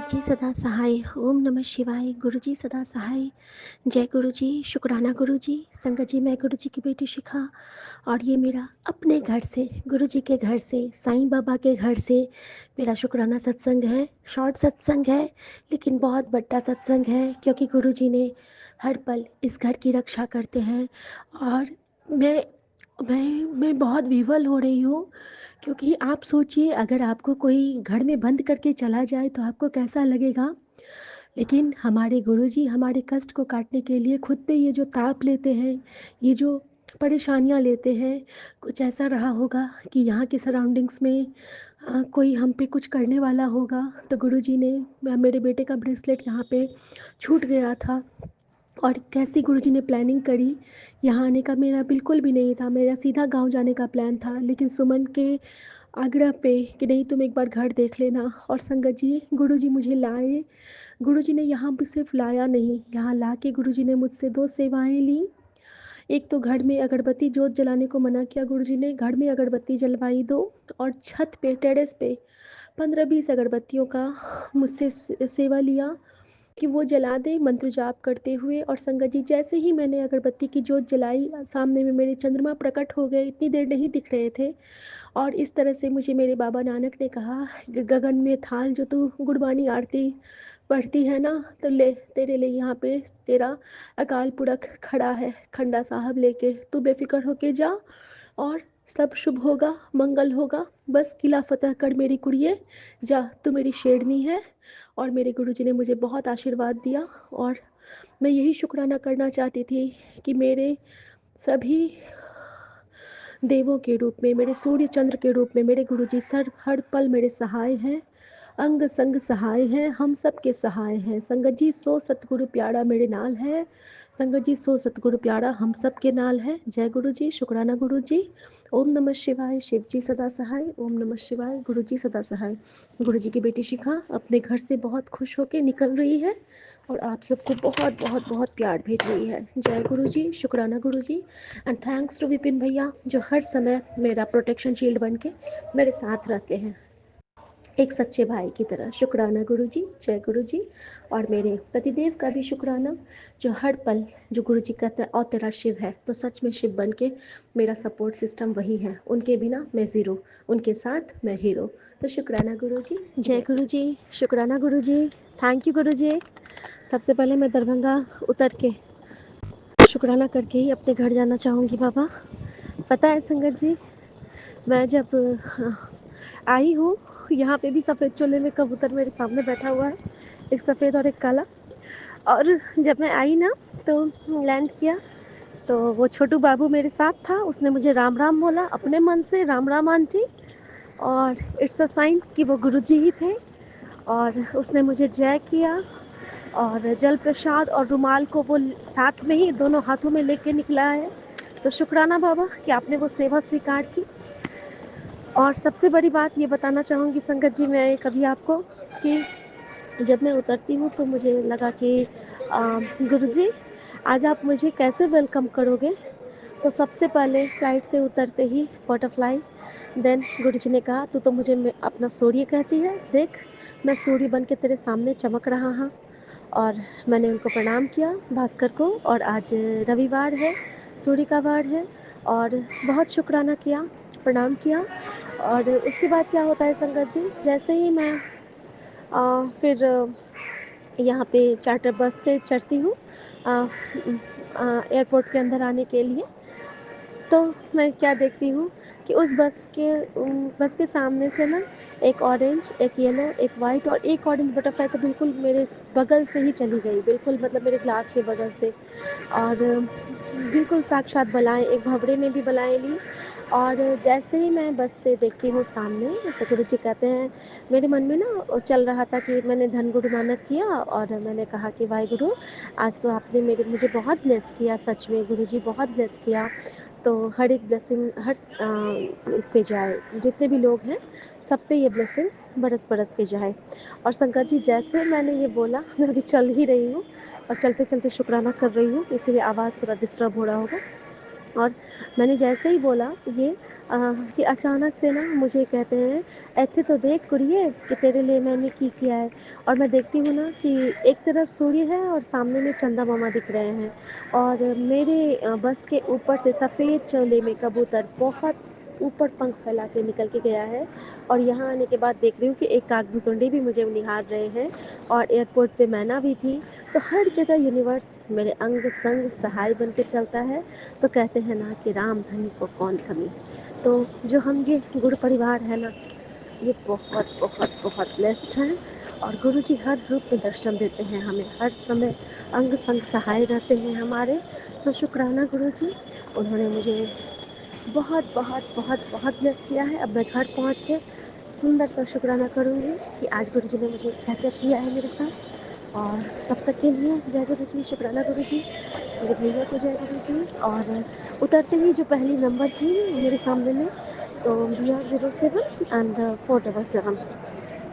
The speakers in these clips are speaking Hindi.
जी सदा सहाय। ओम नमः शिवाय। गुरु जी सदा सहाय। जय गुरु जी। शुक्राना गुरु जी। संगत जी, मैं गुरु जी की बेटी शिखा और ये मेरा अपने घर से, गुरु जी के घर से, साईं बाबा के घर से मेरा शुक्राना सत्संग है। शॉर्ट सत्संग है लेकिन बहुत बड़ा सत्संग है, क्योंकि गुरु जी ने हर पल इस घर की रक्षा करते हैं। और मैं मैं बहुत विवल हो रही हूँ, क्योंकि आप सोचिए, अगर आपको कोई घर में बंद करके चला जाए तो आपको कैसा लगेगा। लेकिन हमारे गुरुजी हमारे कष्ट को काटने के लिए खुद पे ये जो ताप लेते हैं, ये जो परेशानियाँ लेते हैं, कुछ ऐसा रहा होगा कि यहाँ के सराउंडिंग्स में कोई हम पे कुछ करने वाला होगा। तो गुरुजी ने, मेरे बेटे का ब्रेसलेट यहाँ पे छूट गया था और कैसी गुरुजी ने प्लानिंग करी। यहाँ आने का मेरा बिल्कुल भी नहीं था, मेरा सीधा गांव जाने का प्लान था, लेकिन सुमन के आग्रह पे कि नहीं तुम एक बार घर देख लेना। और संगत जी, गुरुजी मुझे लाए। गुरुजी ने यहाँ भी सिर्फ लाया नहीं, यहाँ ला के गुरुजी ने मुझसे 2 सेवाएं ली। एक तो घर में अगरबत्ती जोत जलाने को मना किया गुरुजी ने, घर में अगरबत्ती जलवाई 2। और छत पे, टेरेस पे 15-20 अगरबत्तियों का मुझसे सेवा लिया कि वो जला दे मंत्र जाप करते हुए। और संगत जी, जैसे ही मैंने अगरबत्ती की जोत जलाई, सामने में मेरे चंद्रमा प्रकट हो गए। इतनी देर नहीं दिख रहे थे और इस तरह से मुझे मेरे बाबा नानक ने कहा, गगन में थाल जो तू गुरबानी आरती पढ़ती है ना, तो ले तेरे लिए यहाँ पे तेरा अकाल पुरख खड़ा है खंडा साहब लेके, तू बेफिक्र होके जा और सब शुभ होगा, मंगल होगा। बस किला फतेह कर मेरी कुड़िए, जा तू मेरी शेरनी है। और मेरे गुरुजी ने मुझे बहुत आशीर्वाद दिया। और मैं यही शुक्राना करना चाहती थी कि मेरे सभी देवों के रूप में, मेरे सूर्य चंद्र के रूप में मेरे गुरुजी सर हर पल मेरे सहाय हैं, अंग संग सहाय हैं, हम सब के सहाय हैं। संगत जी, सो सतगुरु प्यारा मेरे नाल है। संगत जी, सो सतगुरु प्यारा हम सब के नाल है। जय गुरु जी। शुक्राना गुरु जी। ओम नमः शिवाय। शिव जी सदा सहाय। ओम नमः शिवाय। गुरु जी सदा सहाय। गुरु जी की बेटी शिखा अपने घर से बहुत खुश होकर निकल रही है और आप सबको बहुत बहुत बहुत प्यार भेज रही है। जय गुरु जी। शुक्राना गुरु जी। एंड थैंक्स टू विपिन भैया, जो हर समय मेरा प्रोटेक्शन शील्ड बन के मेरे साथ रहते हैं, एक सच्चे भाई की तरह। शुक्राना गुरु जी। जय गुरु जी। और मेरे पतिदेव का भी शुक्राना, जो हर पल, जो गुरु जी कहते हैं और तेरा शिव है, तो सच में शिव बन के मेरा सपोर्ट सिस्टम वही है। उनके बिना मैं ज़ीरो, उनके साथ मैं हीरो। तो शुक्राना गुरु जी। जय गुरु जी। शुक्राना गुरु जी। थैंक यू गुरु जी। सबसे पहले मैं दरभंगा उतर के शुक्राना करके ही अपने घर जाना चाहूँगी बाबा। पता है संगत जी, मैं जब आई हूँ, यहाँ पे भी सफ़ेद चोले में कबूतर मेरे सामने बैठा हुआ है, एक सफ़ेद और एक काला। और जब मैं आई ना, तो लैंड किया, तो वो छोटू बाबू मेरे साथ था। उसने मुझे राम राम बोला अपने मन से, राम राम आंटी। और इट्स अ साइन कि वो गुरुजी ही थे। और उसने मुझे जय किया और जल प्रसाद और रुमाल को वो साथ में ही दोनों हाथों में लेके निकला है। तो शुक्राना बाबा कि आपने वो सेवा स्वीकार की। और सबसे बड़ी बात ये बताना चाहूँगी संगत जी, मैं कभी आपको, कि जब मैं उतरती हूँ तो मुझे लगा कि गुरुजी आज आप मुझे कैसे वेलकम करोगे। तो सबसे पहले फ्लाइट से उतरते ही बटरफ्लाई, देन गुरुजी ने कहा, तू तो मुझे अपना सूर्य कहती है, देख मैं सूर्य बन के तेरे सामने चमक रहा हूँ। और मैंने उनको प्रणाम किया, भास्कर को। और आज रविवार है, सूर्य का वार है, और बहुत शुक्राना किया, प्रणाम किया। और उसके बाद क्या होता है संगत जी, जैसे ही मैं फिर यहाँ पे चार्टर बस पे चढ़ती हूँ एयरपोर्ट के अंदर आने के लिए, तो मैं क्या देखती हूँ कि उस बस के सामने से ना एक ऑरेंज, एक येलो, एक वाइट और एक ऑरेंज बटरफ्लाई तो बिल्कुल मेरे बगल से ही चली गई, बिल्कुल मतलब मेरे ग्लास के बगल से। और बिल्कुल साक्षात बलाएँ, एक भंवरे ने भी बलाएँ ली। और जैसे ही मैं बस से देखती हूँ सामने, तो गुरुजी कहते हैं, मेरे मन में ना चल रहा था कि मैंने धन गुरु नानक किया और मैंने कहा कि वाहे गुरु, आज तो आपने मुझे बहुत ब्लेस किया, सच में गुरुजी बहुत ब्लेस किया। तो हर एक ब्लेसिंग इस पे जाए, जितने भी लोग हैं सब पे ये ब्लेसिंग्स बरस बरस के जाए। और संगत जी, जैसे मैंने ये बोला, मैं अभी चल ही रही हूँ और चलते चलते शुक्राना कर रही हूँ, इसीलिए आवाज़ थोड़ा डिस्टर्ब हो रहा होगा। और मैंने जैसे ही बोला कि अचानक से ना मुझे कहते हैं, "ऐथे तो देख कुड़िए कि तेरे लिए मैंने किया है।" और मैं देखती हूँ ना कि एक तरफ सूर्य है और सामने में चंदा मामा दिख रहे हैं और मेरे बस के ऊपर से सफ़ेद चौले में कबूतर बहुत ऊपर पंख फैला के निकल के गया है और यहाँ आने के बाद देख रही हूँ कि एक कागभुसुंडी भी मुझे निहार रहे हैं और एयरपोर्ट पे मैना भी थी। तो हर जगह यूनिवर्स मेरे अंग संग सहाय बन के चलता है। तो कहते हैं ना कि राम धनी को कौन कमी। तो जो हम ये गुरु परिवार है ना, ये बहुत बहुत बहुत ब्लेस्ड हैं और गुरुजी हर रूप में दर्शन देते हैं हमें, हर समय अंग संग सहाय रहते हैं हमारे। सो शुक्राना गुरुजी, उन्होंने मुझे बहुत बहुत बहुत बहुत ब्लेस किया है। अब मैं घर पहुंच के सुंदर सा शुक्राना करूंगी कि आज गुरुजी ने मुझे क्या क्या किया है मेरे साथ। और तब तक के लिए जय गुरुजी, शुक्राना गुरुजी, मेरे भैया को जय गुरुजी। और उतरते ही जो पहली नंबर थी मेरे सामने में, तो BR07 एंड 477,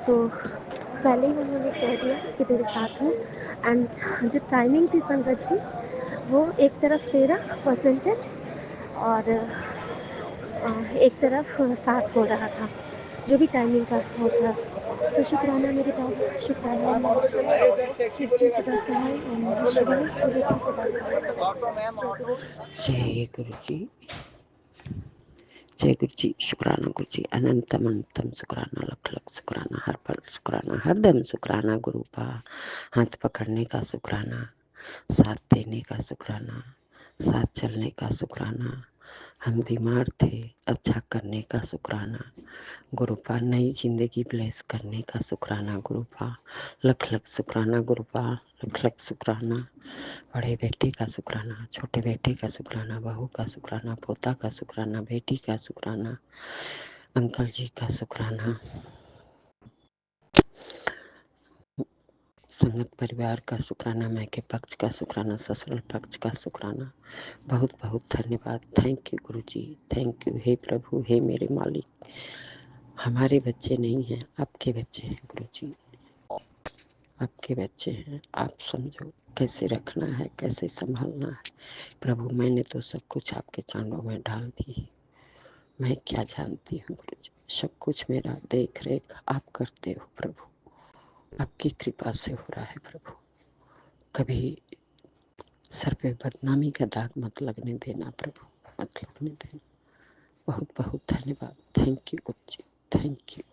तो पहले ही उन्होंने कह दिया कि तेरे साथ हूँ। एंड जो टाइमिंग थी संगत जी, वो एक तरफ 13% और एक तरफ 7 हो रहा था, जो भी टाइमिंग का होता। तो शुक्राना मेरे बाबा, शुक्राना मेरे शिव जी सदा सहाय, ओम नमः शिवाय, गुरु जी सदा सहाय। जय गुरु जी, जय गुरु जी, शुक्राना गुरु जी, अनंतम अनंतम शुक्राना, लख लख शुक्राना, हर पल शुक्राना, हर दम शुक्राना, गुरु पा हाथ पकड़ने का शुक्राना, साथ देने का शुक्राना, साथ चलने का शुक्राना, हम बीमार थे अच्छा करने का शुक्राना, गुरुपा नई जिंदगी ब्लेस करने का शुक्राना, गुरुपा लख लख शुक्राना, गुरुपा लख लख शुक्राना, बड़े बेटे का शुक्राना, छोटे बेटे का शुक्राना, बहू का शुक्राना, पोता का शुक्राना, बेटी का शुक्राना, अंकल जी का शुक्राना, संगत परिवार का शुक्राना, मायके पक्ष का शुक्राना, ससुराल पक्ष का शुक्राना। बहुत बहुत धन्यवाद। Thank you Guru ji, thank you. हे प्रभु, हे मेरे मालिक, हमारे बच्चे नहीं हैं, आपके बच्चे हैं गुरु जी, आपके बच्चे हैं। आप समझो कैसे रखना है, कैसे संभालना है। प्रभु मैंने तो सब कुछ आपके चरणों में डाल दी, मैं क्या जानती हूँ गुरु जी। सब कुछ मेरा देख रेख आप करते हो प्रभु, आपकी कृपा से हो रहा है प्रभु। कभी सर पे बदनामी का दाग मत लगने देना प्रभु, मत लगने देना। बहुत बहुत धन्यवाद। Thank you Guru ji, thank you.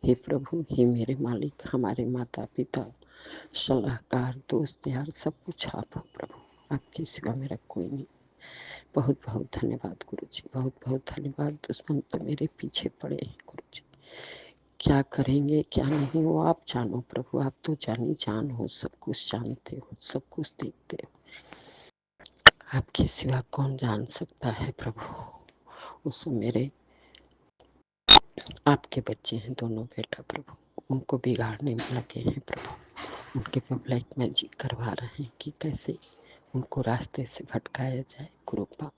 हे प्रभु, हे मेरे मालिक, हमारे माता पिता, सलाहकार, दोस्त यार, सब कुछ आप हो प्रभु, आपके सिवा मेरा कोई नहीं। बहुत बहुत धन्यवाद गुरु जी, बहुत बहुत धन्यवाद। दुश्मन तो मेरे पीछे पड़े हैं गुरु जी, क्या करेंगे क्या नहीं वो आप जानो प्रभु, आप तो जानी जान हो, सब कुछ जानते हो, सब कुछ देखते हो। आपके सिवा कौन जान सकता है प्रभु। उसमें मेरे आपके बच्चे हैं दोनों बेटा प्रभु, उनको बिगाड़ने में लगे हैं प्रभु, उनके पे ब्लैक मैजिक करवा रहे हैं कि कैसे उनको रास्ते से भटकाया जाए। गुरुपा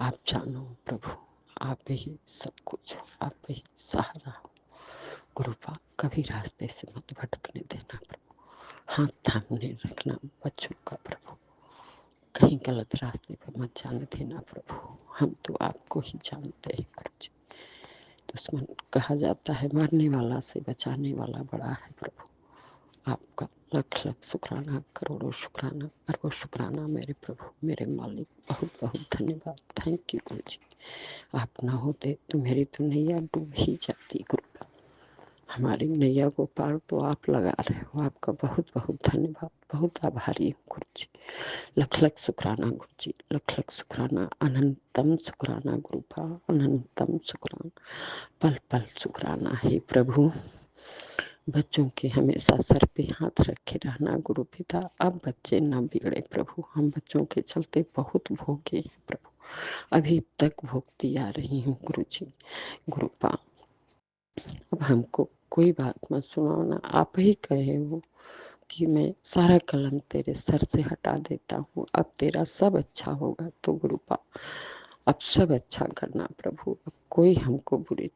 आप जानो प्रभु, आप ही सब कुछ हो, आप ही सहारा हो। गुरुपा कभी रास्ते से मत भटकने देना प्रभु, हाथ थामने रखना बच्चों का प्रभु, कहीं गलत रास्ते पर मत जाने देना प्रभु। हम तो आपको ही जानते हैं गुरु जी। दुश्मन कहा जाता है मारने वाला से बचाने वाला बड़ा है प्रभु। आपका लख लख शुक्राना, करोड़ों शुक्राना, अरबों शुक्राना मेरे प्रभु, मेरे मालिक। बहुत बहुत धन्यवाद। थैंक यू गुरु जी। आप ना होते तो मेरी तो नैया डूब ही जाती गुरु, हमारी नैया को पार तो आप लगा रहे हो। आपका बहुत बहुत धन्यवाद, बहुत आभारी हूँ गुरु जी। लख लख शुक्राना गुरु जी, लख लख शुक्राना, अनंतम शुक्राना गुरुपा, अनंतम शुक्राना, पल पल शुक्राना। हे प्रभु, बच्चों के हमेशा सर पे हाथ रखे रहना गुरु पिता। अब बच्चे न बिगड़े प्रभु, हम बच्चों के चलते बहुत भोगे हैं प्रभु, अभी तक भोगती आ रही हूँ गुरु जी। गुरुपा अब हमको कोई बात मत सुनाना, आप ही कहे हो कि मैं सारा कलंक तेरे सर से हटा देता हूँ, अब तेरा सब अच्छा होगा। तो गुरुपा अब सब अच्छा करना प्रभु, अब कोई हमको बुरी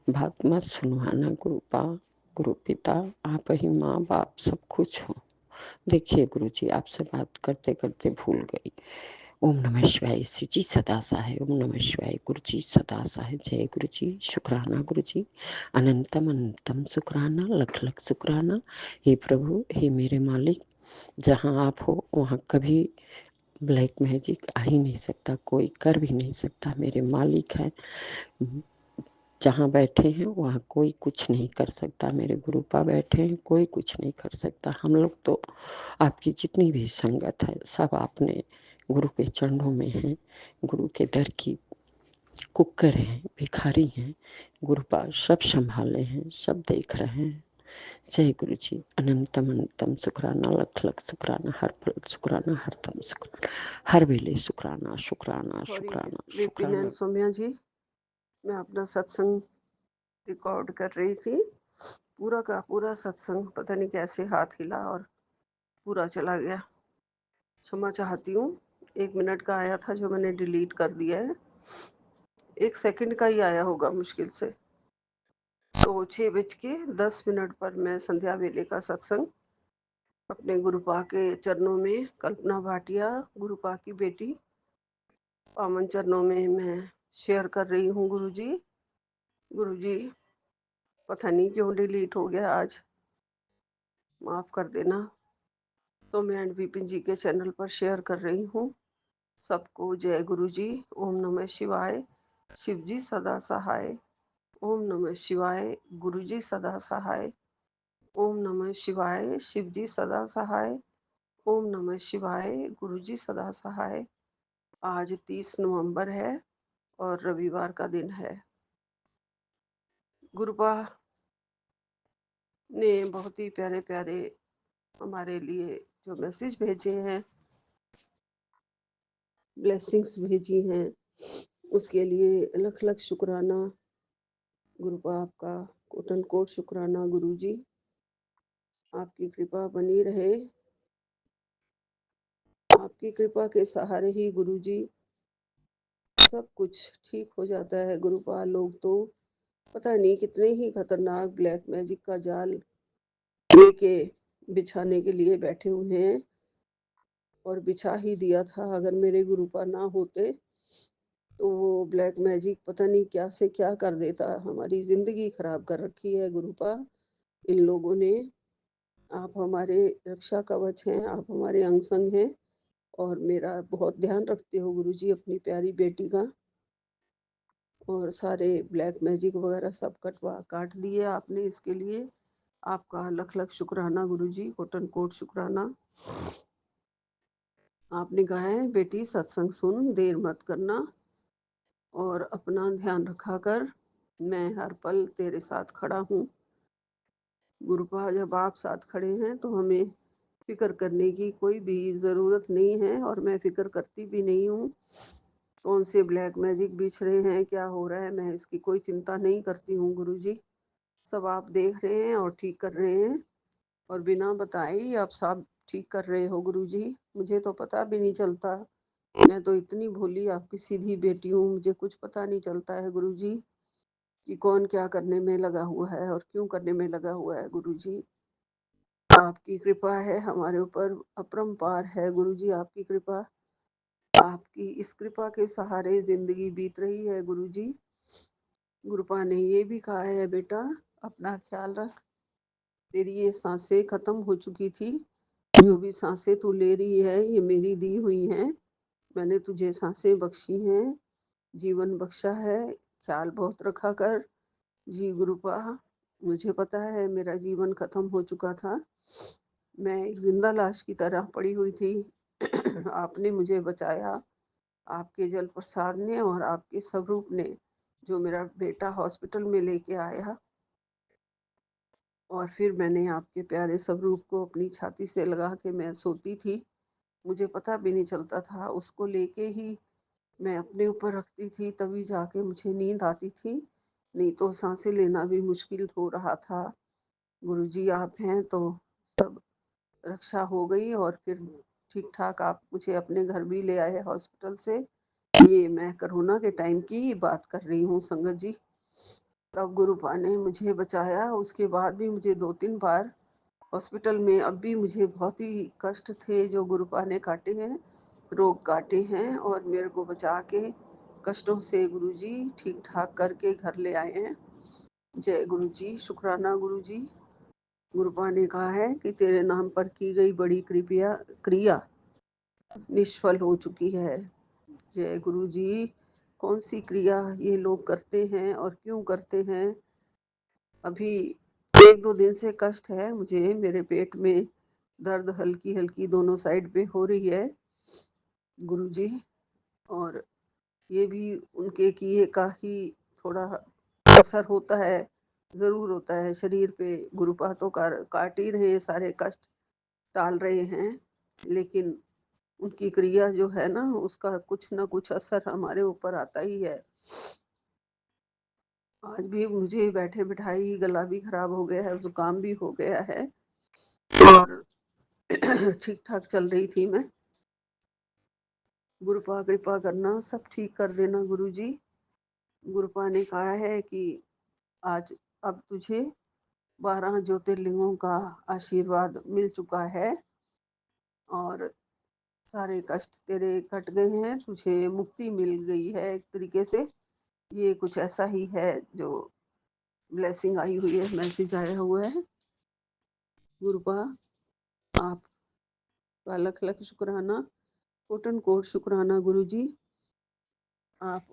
बात मत सुनवाना गुरुपा। गुरु पिता आप ही माँ बाप सब कुछ हो। देखिए गुरु जी, आपसे बात करते करते भूल गई, ओम नमः शिवाय। श्री जी सदा सहाय। ओम नमः शिवाय। गुरु जी सदा सहाय। जय गुरु जी। शुक्राना गुरु जी। अनंतम अनंतम शुक्राना, लख लख शुक्राना। हे प्रभु, हे मेरे मालिक, जहाँ आप हो वहाँ कभी ब्लैक मैजिक आ ही नहीं सकता, कोई कर भी नहीं सकता। मेरे मालिक हैं, जहाँ बैठे हैं वहाँ कोई कुछ नहीं कर सकता। मेरे गुरुपा बैठे हैं, कोई कुछ नहीं कर सकता। हम लोग तो आपकी जितनी भी संगत है सब आपने गुरु के चरणों में हैं, गुरु के दर की कुकर हैं, भिखारी हैं। गुरुपा सब संभाले हैं, सब देख रहे हैं। जय गुरु जी। अनंतम अनंतम शुक्राना, लख लख शुक्राना, हर पल शुक्राना, हर दम शुक्राना, हर वेले शुक्राना शुक्राना सॉरी शुक्राना विपिन एंड शुक्राना। सौम्या जी, मैं अपना सत्संग रिकॉर्ड कर रही थी। पूरा का पूरा सत्संग पता नहीं कैसे हाथ हिला और पूरा चला गया। क्षमा चाहती हूँ। 1 मिनट का आया था जो मैंने डिलीट कर दिया है। 1 सेकंड का ही आया होगा मुश्किल से। तो 6:10 पर मैं संध्या वेले का सत्संग अपने गुरुपा के चरणों में, कल्पना भाटिया गुरुपा की बेटी, पावन चरणों में मैं शेयर कर रही हूँ। गुरुजी पता नहीं क्यों डिलीट हो गया आज, माफ कर देना। तो मैं एंड विपिन जी के चैनल पर शेयर कर रही हूँ। सबको जय गुरु जी। ओम नमः शिवाय। शिव जी सदा सहाय। ओम नमः शिवाय। गुरु जी सदा सहाय। ओम नमः शिवाय। शिव जी सदा सहाय। ओम नमः शिवाय। गुरु जी सदा सहाय। आज 30 नवंबर है और रविवार का दिन है। गुरुपा ने बहुत ही प्यारे प्यारे हमारे लिए जो मैसेज भेजे हैं, ब्लेसिंग्स भेजी हैं, उसके लिए लख लख शुक्राना। गुरुपा आपका कोटन कोट शुक्राना। गुरु जी आपकी कृपा बनी रहे। आपकी कृपा के सहारे ही गुरु जी सब कुछ ठीक हो जाता है। गुरुपा लोग तो पता नहीं कितने ही खतरनाक ब्लैक मैजिक का जाल लेके बिछाने के लिए बैठे हुए हैं, और बिछा ही दिया था। अगर मेरे गुरुपा ना होते तो वो ब्लैक मैजिक पता नहीं क्या से क्या कर देता। हमारी जिंदगी खराब कर रखी है गुरुपा इन लोगों ने। आप हमारे रक्षा कवच हैं, आप हमारे अंग संग हैं, और मेरा बहुत ध्यान रखते हो गुरुजी अपनी प्यारी बेटी का। और सारे ब्लैक मैजिक वगैरह सब काट दिए आपने, इसके लिए आपका लख लख शुक्राना गुरुजी, कोटन कोट शुक्राना। आपने कहा है बेटी सत्संग सुन, देर मत करना और अपना ध्यान रखा कर, मैं हर पल तेरे साथ खड़ा हूँ। गुरुपा जब आप साथ खड़े हैं तो हमें फिक्र करने की कोई भी ज़रूरत नहीं है, और मैं फिक्र करती भी नहीं हूँ। कौन से ब्लैक मैजिक बिछ रहे हैं, क्या हो रहा है, मैं इसकी कोई चिंता नहीं करती हूँ गुरुजी। सब आप देख रहे हैं और ठीक कर रहे हैं, और बिना बताए ही आप सब ठीक कर रहे हो गुरुजी। मुझे तो पता भी नहीं चलता। मैं तो इतनी भोली आपकी सीधी बेटी हूँ, मुझे कुछ पता नहीं चलता है गुरुजी कि कौन क्या करने में लगा हुआ है और क्यों करने में लगा हुआ है। गुरुजी आपकी कृपा है हमारे ऊपर, अपरंपार है गुरुजी आपकी कृपा। आपकी इस कृपा के सहारे जिंदगी बीत रही है गुरुजी। गुरुपा ने ये भी कहा है बेटा अपना ख्याल रख, तेरी ये सांसें खत्म हो चुकी थी, जो भी सांसें तू ले रही है ये मेरी दी हुई हैं। मैंने तुझे सांसें बख्शी हैं, जीवन बख्शा है, ख्याल बहुत रखा कर। जी गुरुपा, मुझे पता है मेरा जीवन खत्म हो चुका था, मैं एक जिंदा लाश की तरह पड़ी हुई थी। आपने मुझे बचाया, आपके जल प्रसाद ने और आपके स्वरूप ने, जो मेरा बेटा हॉस्पिटल में लेके आया, और फिर मैंने आपके प्यारे स्वरूप को अपनी छाती से लगा के मैं सोती थी। मुझे पता भी नहीं चलता था, उसको लेके ही मैं अपने ऊपर रखती थी, तभी जाके मुझे नींद आती थी, नहीं तो सांसें लेना भी मुश्किल हो रहा था। गुरुजी आप हैं तो सब रक्षा हो गई, और फिर ठीक ठाक आप मुझे अपने घर भी ले आए हॉस्पिटल से। ये मैं कोरोना के टाइम की बात कर रही हूँ संगत जी। तब गुरुपा ने मुझे बचाया, उसके बाद भी मुझे 2-3 बार हॉस्पिटल में अब भी मुझे बहुत ही कष्ट थे जो गुरुपा ने काटे हैं। रोग काटे हैं और मेरे को बचा के कष्टों से गुरुजी ठीक ठाक करके घर ले आए हैं। जय गुरुजी, शुक्राना गुरुजी। गुरुपा ने कहा है कि तेरे नाम पर की गई बड़ी क्रिया निष्फल हो चुकी है। जय गुरुजी, कौन सी क्रिया ये लोग करते हैं और क्यों करते हैं? अभी 1-2 दिन से कष्ट है मुझे, मेरे पेट में दर्द हल्की हल्की दोनों साइड पे हो रही है गुरुजी। और ये भी उनके किए का ही थोड़ा असर होता है, जरूर होता है शरीर पे। गुरुपा तो काट ही रहे हैं, सारे कष्ट टाल रहे हैं, लेकिन उनकी क्रिया जो है ना, उसका कुछ ना कुछ असर हमारे ऊपर आता ही है। आज भी मुझे बैठे बिठाई गला भी खराब हो गया है, जुकाम भी हो गया है और ठीक ठाक चल रही थी मैं। गुरुपा कृपा करना, सब ठीक कर देना गुरुजी। गुरुपा ने कहा है कि आज अब तुझे 12 ज्योतिर्लिंगों का आशीर्वाद मिल चुका है और सारे कष्ट तेरे कट गए हैं, तुझे मुक्ति मिल गई है एक तरीके से। ये कुछ ऐसा ही है जो ब्लेसिंग आई हुई है, मैसेज आया हुआ है। गुरुपा आपका लख लख शुक्राना, कोटन कोट शुक्राना गुरुजी। आप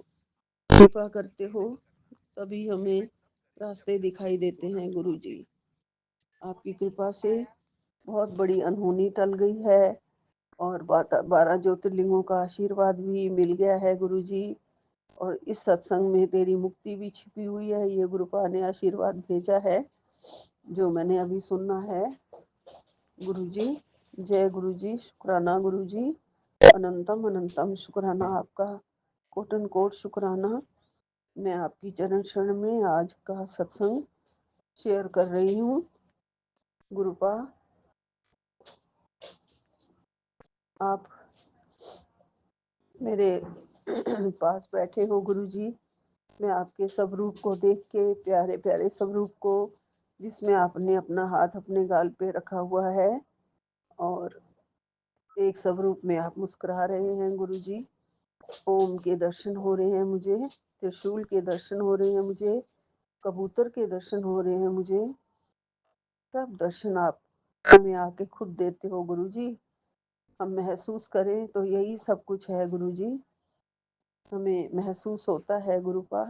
कृपा करते हो तभी हमें रास्ते दिखाई देते हैं गुरुजी। आपकी कृपा से बहुत बड़ी अनहोनी टल गई है और 12 ज्योतिर्लिंगों का आशीर्वाद भी मिल गया है गुरुजी। और इस सत्संग में तेरी मुक्ति भी छिपी हुई है, ये गुरुपा ने आशीर्वाद भेजा है जो मैंने अभी सुनना है गुरुजी। जय गुरुजी, शुक्राना गुरुजी, अनंतम अनंतम शुक्राना आपका, कोटन कोट शुक्राना। मैं आपकी चरण शरण में आज का सत्संग शेयर कर रही हूँ। गुरुपा आप मेरे पास बैठे हो गुरुजी। मैं आपके सब रूप को देख के, प्यारे प्यारे सब रूप को, जिसमें आपने अपना हाथ अपने गाल पे रखा हुआ है और एक स्वरूप में आप मुस्कुरा रहे हैं गुरुजी। ओम के दर्शन हो रहे हैं मुझे, त्रिशूल के दर्शन हो रहे हैं मुझे, कबूतर के दर्शन हो रहे हैं मुझे। सब दर्शन आप हमें आके खुद देते हो गुरुजी। हम महसूस करें तो यही सब कुछ है गुरुजी। हमें महसूस होता है गुरुपा,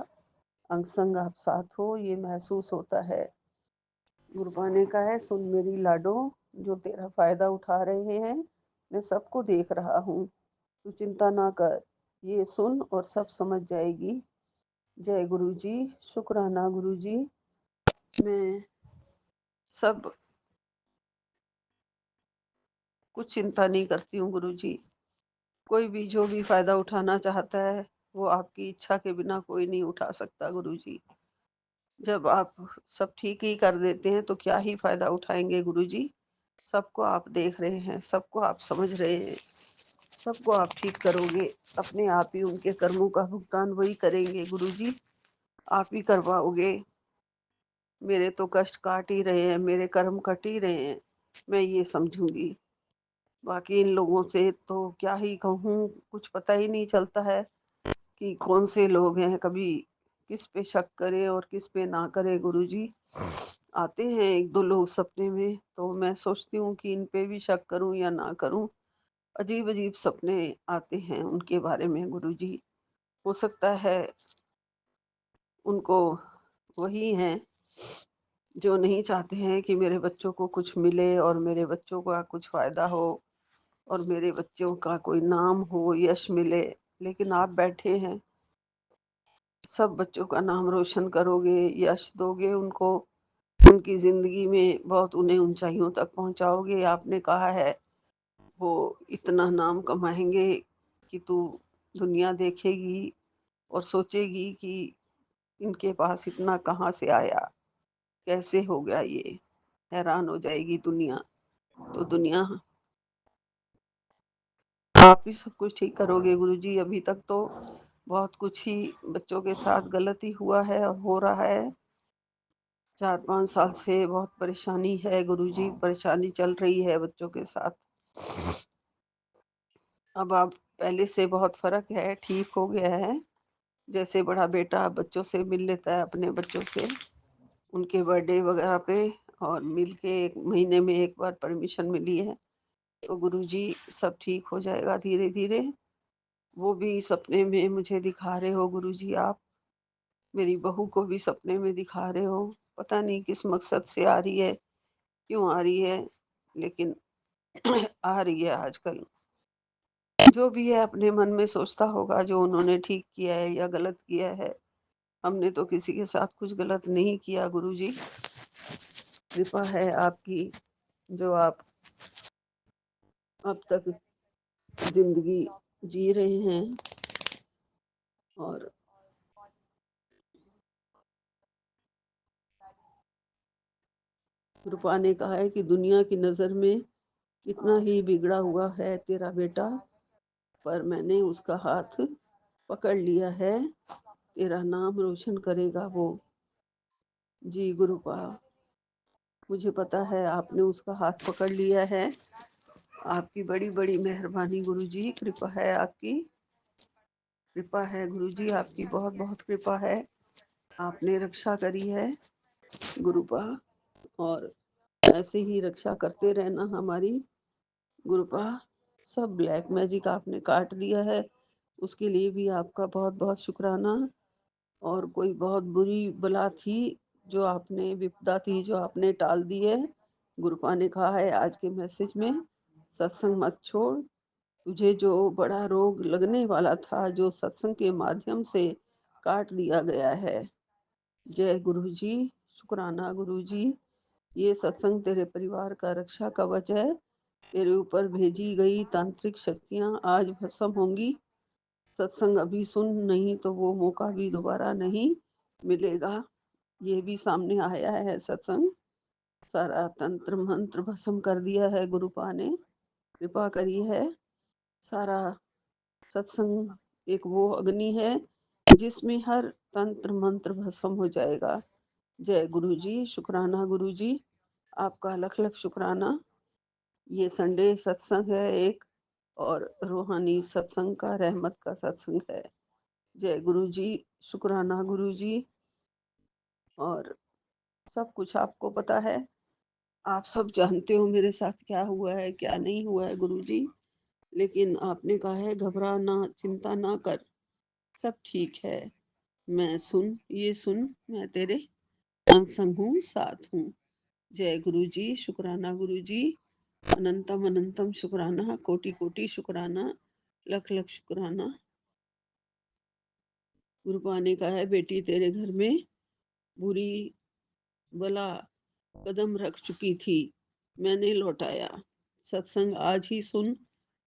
अंग संग आप साथ हो, ये महसूस होता है। गुरुपा ने कहा है, सुन मेरी लाडो, जो तेरा फायदा उठा रहे हैं मैं सबको देख रहा हूँ, तू चिंता ना कर, ये सुन और सब समझ जाएगी। जय गुरुजी, शुक्राना गुरुजी। मैं सब कुछ चिंता नहीं करती हूँ गुरुजी। कोई भी जो भी फायदा उठाना चाहता है वो आपकी इच्छा के बिना कोई नहीं उठा सकता गुरुजी। जब आप सब ठीक ही कर देते हैं तो क्या ही फायदा उठाएंगे गुरुजी। सबको आप देख रहे हैं, सबको आप समझ रहे हैं, सबको आप ठीक करोगे। अपने आप ही उनके कर्मों का भुगतान वही करेंगे गुरुजी, आप ही करवाओगे। मेरे तो कष्ट काट ही रहे हैं, मेरे कर्म कट ही रहे हैं, मैं ये समझूंगी। बाकी इन लोगों से तो क्या ही कहूँ, कुछ पता ही नहीं चलता है कि कौन से लोग हैं, कभी किस पे शक करे और किस पे ना करे गुरुजी। आते हैं 1-2 लोग सपने में तो मैं सोचती हूँ कि इन पे भी शक करूं या ना करूं। अजीब अजीब सपने आते हैं उनके बारे में गुरुजी। हो सकता है उनको वही हैं जो नहीं चाहते हैं कि मेरे बच्चों को कुछ मिले और मेरे बच्चों का कुछ फायदा हो और मेरे बच्चों का कोई नाम हो, यश मिले। लेकिन आप बैठे हैं, सब बच्चों का नाम रोशन करोगे, यश दोगे उनको, उनकी जिंदगी में बहुत उन्हें ऊंचाइयों तक पहुंचाओगे। आपने कहा है वो इतना नाम कमाएंगे कि तू दुनिया देखेगी और सोचेगी कि इनके पास इतना कहाँ से आया, कैसे हो गया ये, हैरान हो जाएगी दुनिया। तो दुनिया आप ही सब कुछ ठीक करोगे गुरुजी। अभी तक तो बहुत कुछ ही बच्चों के साथ गलत ही हुआ है और हो रहा है। 4-5 साल से बहुत परेशानी है गुरुजी, परेशानी चल रही है बच्चों के साथ। अब आप पहले से बहुत फ़र्क है, ठीक हो गया है। जैसे बड़ा बेटा बच्चों से मिल लेता है, अपने बच्चों से, उनके बर्थडे वगैरह पे, और मिल के 1 महीने में 1 बार परमिशन मिली है, तो गुरुजी सब ठीक हो जाएगा धीरे-धीरे। वो भी सपने में मुझे दिखा रहे हो गुरुजी आप, मेरी बहू को भी सपने में दिखा रहे हो। पता नहीं किस मकसद से आ रही है, क्यों आ रही है, लेकिन आ रही है आजकल। जो भी है अपने मन में सोचता होगा जो उन्होंने ठीक किया है या गलत किया है। हमने तो किसी के साथ कुछ गलत नहीं किया गुरुजी। कृपा है आपकी, जो आप अब तक ज़िंदगी जी रहे हैं। और कृपा ने कहा है कि दुनिया की नज़र में कितना ही बिगड़ा हुआ है तेरा बेटा, पर मैंने उसका हाथ पकड़ लिया है, तेरा नाम रोशन करेगा वो। जी गुरुपा, मुझे पता है आपने उसका हाथ पकड़ लिया है। आपकी बड़ी-बड़ी मेहरबानी गुरुजी, कृपा है आपकी, कृपा है गुरुजी, आपकी बहुत-बहुत कृपा है। आपने रक्षा करी है गुरुपा, और ऐसे ही रक्षा करते रहना हमारी गुरुपा। सब ब्लैक मैजिक आपने काट दिया है, उसके लिए भी आपका बहुत-बहुत शुक्राना। और कोई बहुत बुरी बला थी, जो आपने विपदा थी, जो आपने टाल दी है। गुरुपा ने कहा है आज के मैसेज में, सत्संग मत छोड़। तुझे जो बड़ा रोग लगने वाला था, जो सत्संग के माध्यम से काट दिया गया है। जय गुरु जी, शुक्राना गुरु जी। ये सत्संग तेरे परिवार का रक्षा कवच है। तेरे ऊपर भेजी गई तांत्रिक शक्तियां आज भस्म होंगी। सत्संग अभी सुन, नहीं तो वो मौका भी दोबारा नहीं मिलेगा। ये भी सामने आया है सत्संग, सारा तंत्र मंत्र भस्म कर दिया है गुरुपा ने, कृपा करी है। सारा सत्संग एक वो अग्नि है जिसमें हर तंत्र मंत्र भस्म हो जाएगा। जय गुरु जी, शुक्राना गुरु जी, आपका लख लख शुक्राना। ये संडे सत्संग है एक, और रूहानी सत्संग का, रहमत का सत्संग है। जय गुरु जी, शुक्राना गुरु जी। और सब कुछ आपको पता है, आप सब जानते हो मेरे साथ क्या हुआ है क्या नहीं हुआ है गुरु जी। लेकिन आपने कहा है घबरा ना, चिंता ना कर, सब ठीक है। मैं सुन, ये सुन, मैं तेरे अंग संग हूँ, साथ हूँ। जय गुरु जी, शुक्राना गुरु जी, अनंतम अनंतम शुक्राना, कोटि कोटि शुक्राना, लख लख शुक्राना। गुरुपा ने कहा है बेटी तेरे घर में बुरी बला कदम रख चुकी थी, मैंने लौटाया। सत्संग आज ही सुन,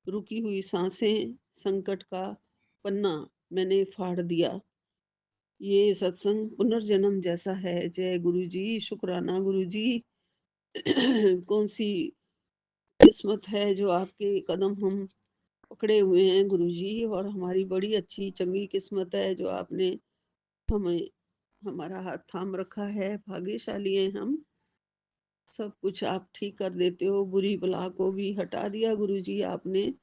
रुकी हुई सांसें, संकट का पन्ना मैंने फाड़ दिया। ये सत्संग पुनर्जन्म जैसा है। जय गुरु जी, शुक्राना गुरु जी। कौन सी किस्मत है जो आपके कदम हम पकड़े हुए हैं गुरु जी, और हमारी बड़ी अच्छी चंगी किस्मत है जो आपने हमें, हमारा हाथ थाम रखा है। भाग्यशाली हैं हम, सब कुछ आप ठीक कर देते हो। बुरी बला को भी हटा दिया गुरुजी आपने,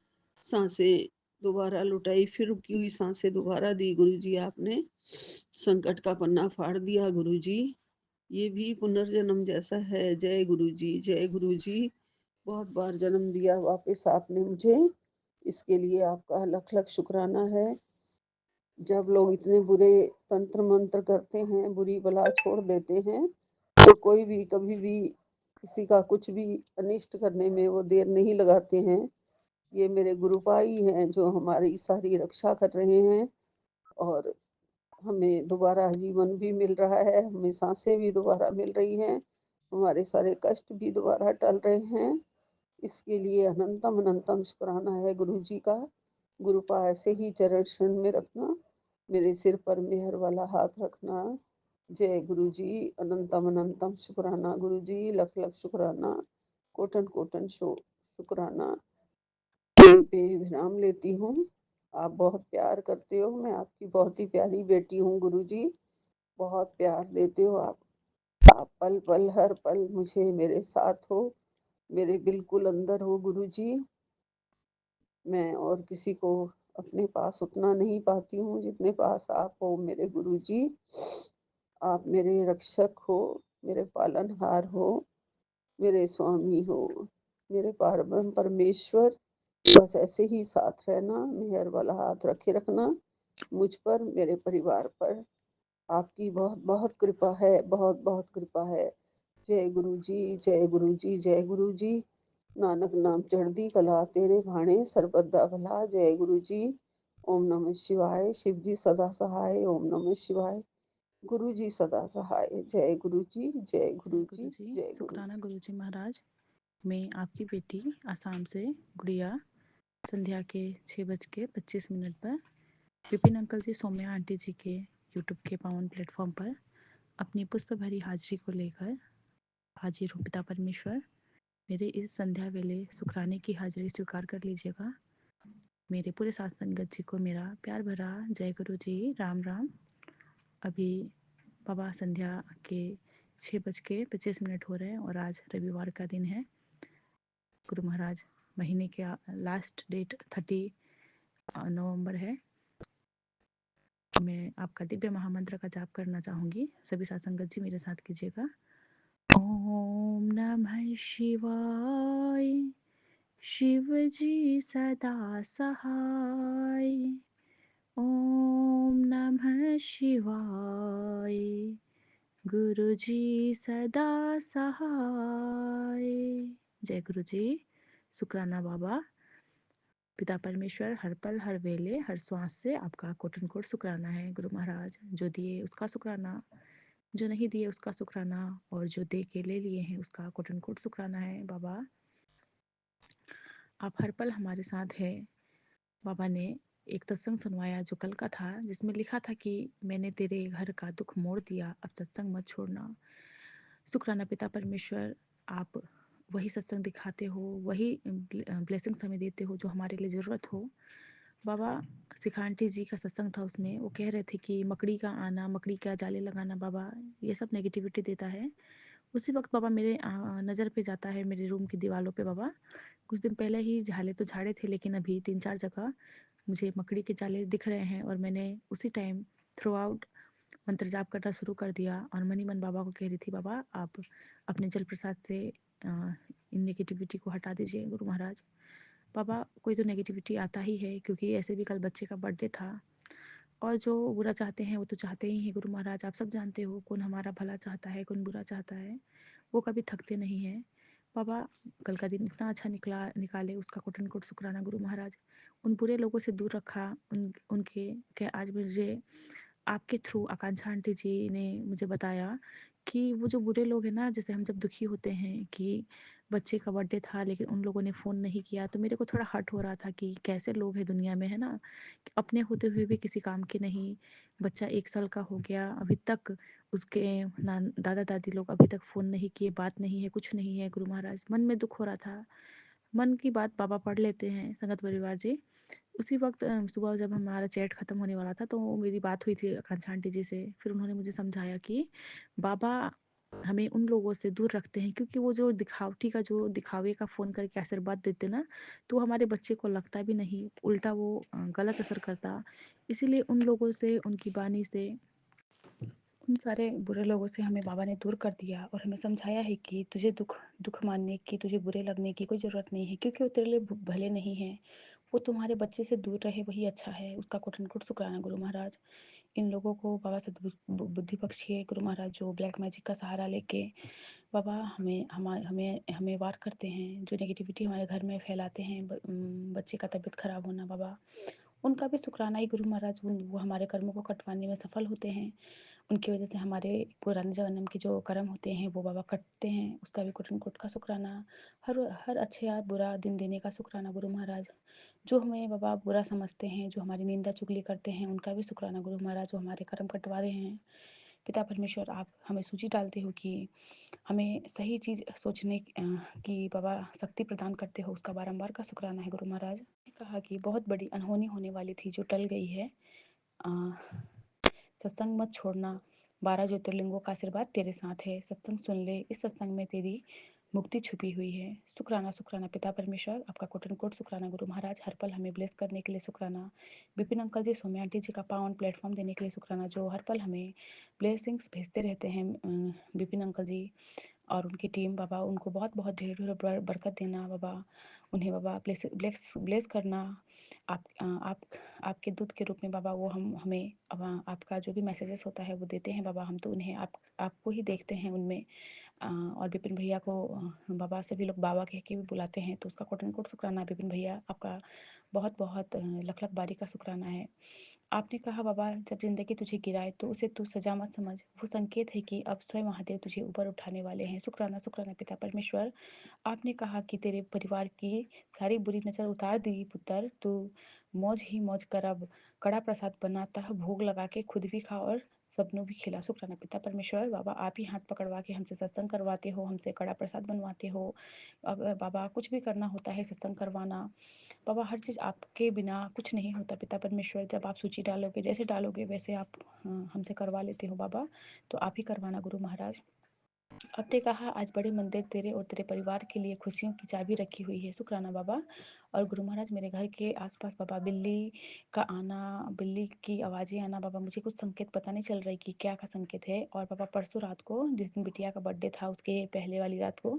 सांसें दोबारा लुटाई, फिर रुकी हुई सांसें दोबारा दी गुरुजी आपने, संकट का पन्ना फाड़ दिया गुरुजी। ये भी पुनर्जन्म जैसा है। जय गुरुजी, जय गुरुजी। बहुत बार जन्म दिया वापस आपने मुझे, इसके लिए आपका लख लख शुक्राना है। जब लोग इतने बुरे तंत्र मंत्र करते हैं, बुरी बला छोड़ देते हैं, तो कोई भी कभी भी किसी का कुछ भी अनिष्ट करने में वो देर नहीं लगाते हैं। ये मेरे गुरुभाई हैं जो हमारी सारी रक्षा कर रहे हैं, और हमें दोबारा जीवन भी मिल रहा है, हमें सांसें भी दोबारा मिल रही हैं, हमारे सारे कष्ट भी दोबारा टल रहे हैं। इसके लिए अनंतम अनंतम शुक्राना है गुरु जी का। गुरुपा ऐसे ही चरण शरण में रखना, मेरे सिर पर मेहर वाला हाथ रखना। जय गुरु जी, अनंतम अनंतम शुक्राना गुरु जी, लख लख शुक्राना, कोटन कोटन शुक्राना। यहीं पे विराम लेती हूँ। आप बहुत प्यार करते हो, मैं आपकी बहुत ही प्यारी बेटी हूँ गुरु जी, बहुत प्यार देते हो आप पल पल हर पल मुझे मेरे साथ हो, मेरे बिल्कुल अंदर हो गुरु जी। मैं और किसी को अपने पास उतना नहीं पाती हूँ जितने पास आप हो मेरे गुरुजी। आप मेरे रक्षक हो, मेरे पालनहार हो, मेरे स्वामी हो, मेरे पारब्रह्म परमेश्वर। बस ऐसे ही साथ रहना, मेहर वाला हाथ रखे रखना मुझ पर, मेरे परिवार पर। आपकी बहुत बहुत कृपा है, बहुत बहुत कृपा है। जय गुरु जी, जय गुरु जी, जय गुरु जी। नानक नाम चढ़दी कला तेरे भाणे सरबत दा भला। जय गुरु जी। ओम नमः शिवाय। शिव जी सदा सहाय। ओम नमः शिवाय। गुरु जी सदा सहाय। जय गुरु जी, जय जय गुरु गुरु जी, जी, जय गुरु शुक्राना जी। गुरु जी महाराज। मैं आपकी बेटी आसाम से गुड़िया संध्या के 6:25 पर विपिन अंकल जी, सौम्या आंटी जी के यूट्यूब के पावन प्लेटफॉर्म पर अपनी पुष्प भरी हाजिरी को लेकर हाजिर हूँ। पिता परमेश्वर, मेरे इस संध्या वेले शुक्राने की हाजिरी स्वीकार कर लीजिएगा। मेरे पूरे साथ संगत जी को मेरा प्यार भरा जय गुरु जी, राम राम। अभी बाबा संध्या के 6:25 हो रहे हैं और आज रविवार का दिन है। गुरु महाराज महीने के लास्ट डेट 30 नवंबर है। मैं आपका दिव्य महामंत्र का जाप करना चाहूँगी। सभी साथ संगत जी मेरे साथ कीजिएगा। ओम नमः शिवाय। शिव जी सदा सहाय। ओम नमः शिवाय। गुरु जी सदा सहाय। जय गुरु जी। शुक्राना बाबा। पिता परमेश्वर हर पल हर वेले हर श्वास से आपका कोटन कोट शुक्राना है गुरु महाराज। जो दिए उसका शुक्राना, जो नहीं दिए उसका शुक्राना, और जो दे के ले लिए हैं उसका कोटन कोट शुक्राना है बाबा। आप हर पल हमारे साथ हैं। बाबा ने एक सत्संग सुनवाया जो कल का था, जिसमें लिखा था कि मैंने तेरे घर का दुख मोड़ दिया, अब सत्संग मत छोड़ना। शुक्राना पिता परमेश्वर, आप वही सत्संग दिखाते हो, वही ब्लेसिंग्स हमें देते हो जो हमारे लिए ज़रूरत हो। बाबा शिखा आंटी जी का सत्संग था, उसमें वो कह रहे थे कि मकड़ी का आना, मकड़ी का जाले लगाना बाबा, ये सब नेगेटिविटी देता है। उसी वक्त बाबा मेरे नज़र पे जाता है, मेरे रूम की दीवारों पे बाबा कुछ दिन पहले ही झाले तो झाड़े थे, लेकिन अभी 3-4 जगह मुझे मकड़ी के जाले दिख रहे हैं। और मैंने उसी टाइम थ्रू आउट मंत्र जाप करना शुरू कर दिया और मनी मन बाबा को कह रही थी, बाबा आप अपने जल प्रसाद से इन नेगेटिविटी को हटा दीजिए गुरु महाराज। बाबा कोई तो नेगेटिविटी आता ही है, क्योंकि ऐसे भी कल बच्चे का बर्थडे था, और जो बुरा चाहते हैं वो तो चाहते ही हैं गुरु महाराज। आप सब जानते हो कौन हमारा भला चाहता है, कौन बुरा चाहता है, वो कभी थकते नहीं हैं। बाबा कल का दिन इतना अच्छा निकाले, उसका कोटन कोट शुक्राना गुरु महाराज। उन बुरे लोगों से दूर रखा, उनके क्या आज मुझे आपके थ्रू आकांक्षा आंटी जी ने मुझे बताया कि वो जो बुरे लोग हैं ना, जैसे हम जब दुखी होते हैं कि बच्चे का बर्थडे था लेकिन उन लोगों ने फ़ोन नहीं किया, तो मेरे को थोड़ा हर्ट हो रहा था कि कैसे लोग हैं दुनिया में, है ना, कि अपने होते हुए भी किसी काम के नहीं। बच्चा 1 साल का हो गया, अभी तक उसके दादा दादी लोग अभी तक फ़ोन नहीं किए, बात नहीं है, कुछ नहीं है गुरु महाराज। मन में दुख हो रहा था। मन की बात बाबा पढ़ लेते हैं संगत परिवार जी। उसी वक्त सुबह जब हमारा चैट ख़त्म होने वाला था, तो मेरी बात हुई थी आकांक्षा आंटी जी से। फिर उन्होंने मुझे समझाया कि बाबा हमें उन लोगों से दूर रखते हैं, क्योंकि वो जो दिखावटी का, जो दिखावे का फ़ोन करके आशीर्वाद देते ना, तो हमारे बच्चे को लगता भी नहीं, उल्टा वो गलत असर करता। इसीलिए उन लोगों से, उनकी वाणी से, उन सारे बुरे लोगों से हमें बाबा ने दूर कर दिया और हमें समझाया है कि तुझे दुख दुख मानने की, तुझे बुरे लगने की कोई ज़रूरत नहीं है, क्योंकि वो तेरे लिए भले नहीं है। वो तुम्हारे बच्चे से दूर रहे वही अच्छा है। उसका कोटन कोट शुक्राना गुरु महाराज। इन लोगों को बाबा बुद्धि बख्शिए गुरु महाराज, जो ब्लैक मैजिक का सहारा लेके बाबा हमें हमें हमें वार करते हैं, जो नेगेटिविटी हमारे घर में फैलाते हैं, बच्चे का तबीयत खराब होना बाबा, उनका भी शुक्राना ही गुरु महाराज। वो हमारे कर्मों को कटवाने में सफल होते हैं। उनकी वजह से हमारे पुराने जन्म के जो कर्म होते हैं वो बाबा कटते हैं, उसका भी कोटन कोट का शुक्राना। हर हर अच्छे या बुरा दिन देने का शुक्राना गुरु महाराज। जो हमें बाबा बुरा समझते हैं, जो हमारी निंदा चुगली करते हैं, उनका भी शुक्राना गुरु महाराज, जो हमारे कर्म कटवा रहे हैं। पिता परमेश्वर, आप हमें सूझी डालते हो कि हमें सही चीज़ सोचने की बाबा शक्ति प्रदान करते हो, उसका बारंबार का शुक्राना है गुरु महाराज। कहा कि बहुत बड़ी अनहोनी होने वाली थी जो टल गई है। अ, सत्संग मत छोड़ना, 12 ज्योतिर्लिंगों का आशीर्वाद तेरे साथ है। सत्संग सुन ले, इस सत्संग में तेरी मुक्ति छुपी हुई है। शुक्राना शुक्राना पिता परमेश्वर, आपका कोट एंड कोट शुक्राना गुरु महाराज, हर पल हमें ब्लेस करने के लिए शुक्राना। विपिन अंकल जी, सौम्या आंटी जी का पावन प्लेटफॉर्म देने के लिए शुक्राना, जो हर पल हमें ब्लेसिंग्स भेजते रहते हैं। विपिन अंकल जी और उनकी टीम, बाबा उनको बहुत बहुत ढेर ढेर बरकत देना बाबा, उन्हें बाबा ब्लेस ब्लेस ब्लेस करना। आप आपके दूत के रूप में बाबा वो हमें आपका जो भी मैसेजेस होता है वो देते हैं बाबा, हम तो उन्हें आपको ही देखते हैं उनमें। और विपिन भैया को बाबा सभी लोग बाबा कह के भी बुलाते हैं, तो उसका कोट एंड कोट शुक्राना विपिन भैया, आपका बहुत बहुत लख लख बारी का शुक्राना है। आपने कहा बाबा, जब जिंदगी तुझे गिराए तो उसे तू सजा मत समझ, वो संकेत है कि अब स्वयं महादेव तुझे ऊपर उठाने वाले हैं। शुक्राना शुक्राना पिता परमेश्वर, आपने कहा कि तेरे परिवार की सारी बुरी नजर उतार दी पुत्र, तू मौज ही मौज कर, अब कड़ा प्रसाद बनाता है, भोग लगा के खुद भी खा और सबनों भी खिला। शुक्राना पिता परमेश्वर, बाबा आप ही हाथ पकड़वा के हमसे सत्संग करवाते हो, हमसे कड़ा प्रसाद बनवाते हो। अब बाबा कुछ भी करना होता है सत्संग करवाना, बाबा हर चीज़ आपके बिना कुछ नहीं होता पिता परमेश्वर। जब आप सूची डालोगे, जैसे डालोगे वैसे आप हमसे करवा लेते हो बाबा, तो आप ही करवाना गुरु महाराज। आपने कहा आज बड़े मंदिर तेरे और तेरे परिवार के लिए खुशियों की चाबी रखी हुई है। शुक्राना बाबा। और गुरु महाराज, मेरे घर के आसपास बाबा बिल्ली का आना, बिल्ली की आवाज़ें आना बाबा, मुझे कुछ संकेत पता नहीं चल रही कि क्या का संकेत है। और बाबा परसों रात को, जिस दिन बिटिया का बर्थडे था उसके पहले वाली रात को,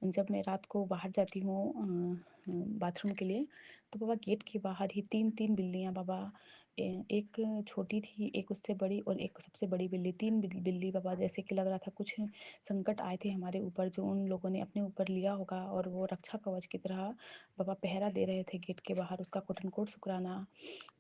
जब मैं रात को बाहर जाती हूँ बाथरूम के लिए, तो बाबा गेट के बाहर ही तीन तीन बिल्लियाँ बाबा, एक छोटी थी, एक उससे बड़ी और एक सबसे बड़ी बिल्ली, तीन बिल्ली बाबा, जैसे कि लग रहा था कुछ संकट आए थे हमारे ऊपर, जो उन लोगों ने अपने ऊपर लिया होगा, और वो रक्षा कवच की तरह बाबा पहरा दे रहे थे गेट के बाहर। उसका कोटन कोट शुक्राना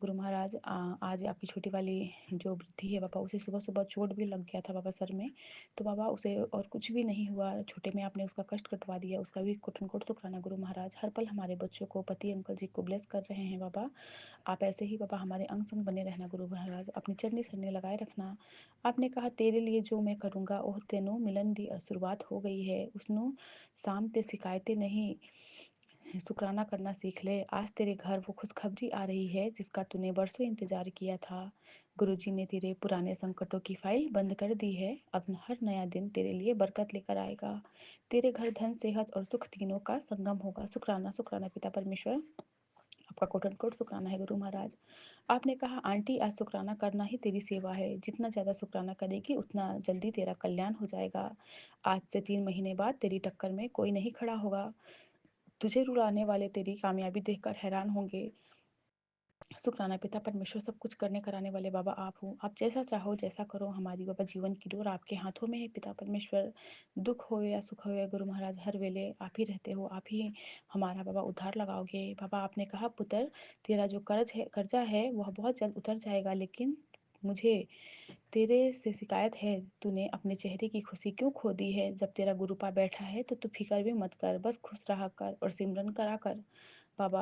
गुरु महाराज। आज आपकी छोटी वाली जो वृद्धि है बाबा, उसे सुबह सुबह चोट भी लग गया था बाबा सर में, तो बाबा उसे और कुछ भी नहीं हुआ, छोटे में आपने उसका कष्ट कटवा दिया, उसका भी कोटन कोट शुक्राना गुरु महाराज। हर पल हमारे बच्चों को, पति अंकल जी को ब्लेस कर रहे हैं बाबा, आप ऐसे ही बाबा हमारे अंग संग बने रहना गुरु महाराज, अपनी चरनी सरने लगाए रखना। आपने कहा तेरे लिए जो मैं करूँगा ओह तेनों मिलन दी शुरुआत हो गई है, उसनों शाम ते शिकायतें नहीं, शुक्राना करना सीख ले। आज तेरे घर वो खुशखबरी आ रही है जिसका तूने बरसों इंतजार किया था। गुरुजी ने तेरे पुराने संकटों की फाइल बंद कर दी है, अब हर नया दिन तेरे लिए बरकत लेकर आएगा। तेरे घर धन सेहत और सुख तीनों का संगम होगा। शुक्राना शुक्राना पिता परमेश्वर, आपका कोटन कोट शुक्राना है गुरु महाराज। आपने कहा आंटी आज शुक्राना करना ही तेरी सेवा है, जितना ज़्यादा शुक्राना करेगी उतना जल्दी तेरा कल्याण हो जाएगा। आज से 3 महीने बाद तेरी टक्कर में कोई नहीं खड़ा होगा, तुझे रुलाने वाले तेरी कामयाबी देखकर हैरान होंगे। शुक्राना पिता परमेश्वर, सब कुछ करने कराने वाले बाबा आप हो, आप जैसा चाहो जैसा करो, हमारी बाबा जीवन की डोर आपके हाथों में है पिता परमेश्वर। दुख हो या सुख हो या गुरु महाराज, हर वेले आप ही रहते हो, आप ही हमारा बाबा उद्धार लगाओगे बाबा। आपने कहा पुत्र, तेरा जो कर्जा है वह बहुत जल्द उतर जाएगा, लेकिन मुझे तेरे से शिकायत है, तूने अपने चेहरे की खुशी क्यों खो दी है। जब तेरा गुरुपा बैठा है तो तू फिक्र भी मत कर, बस खुश रहा कर और सिमरन करा कर बाबा।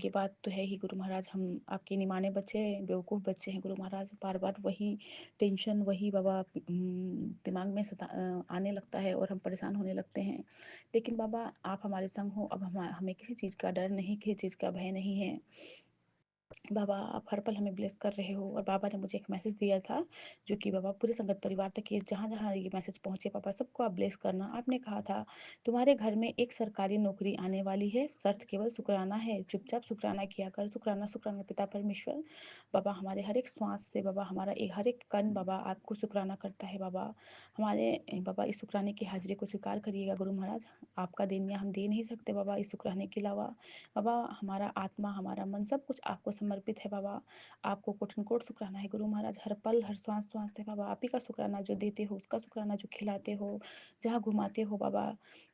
ये बात तो है ही गुरु महाराज, हम आपके निमाने बच्चे बेवकूफ़ बच्चे हैं गुरु महाराज, बार बार वही टेंशन वही बाबा दिमाग में आने लगता है और हम परेशान होने लगते हैं। लेकिन बाबा आप हमारे संग हो, अब हमें किसी चीज़ का डर नहीं, किसी चीज़ का भय नहीं है बाबा। आप हर पल हमें ब्लेस कर रहे हो। और बाबा ने मुझे एक मैसेज दिया था, जो कि बाबा पूरे संगत परिवार तक ये जहाँ जहाँ ये मैसेज पहुँचे बाबा, सबको आप ब्लेस करना। आपने कहा था तुम्हारे घर में एक सरकारी नौकरी आने वाली है, शर्त केवल शुक्राना है, चुपचाप शुक्राना किया कर। शुक्राना शुक्राना पिता परमेश्वर, बाबा हमारे हर एक श्वास से बाबा, हमारा एक हर एक कण बाबा आपको शुक्राना करता है बाबा। हमारे बाबा इस शुक्राने की हाजिरी को स्वीकार करिएगा गुरु महाराज, आपका देनिया हम दे नहीं सकते बाबा इस शुक्राने के अलावा। बाबा हमारा आत्मा, हमारा मन, सब कुछ आपको समर्पित है बाबा, आपको कोटन कोट शुक्राना है गुरु महाराज। हर पल हर श्वास श्वास से बाबा आप ही का शुक्राना, जो देते हो उसका शुक्राना, जो खिलाते हो, जहाँ घुमाते हो बाबा,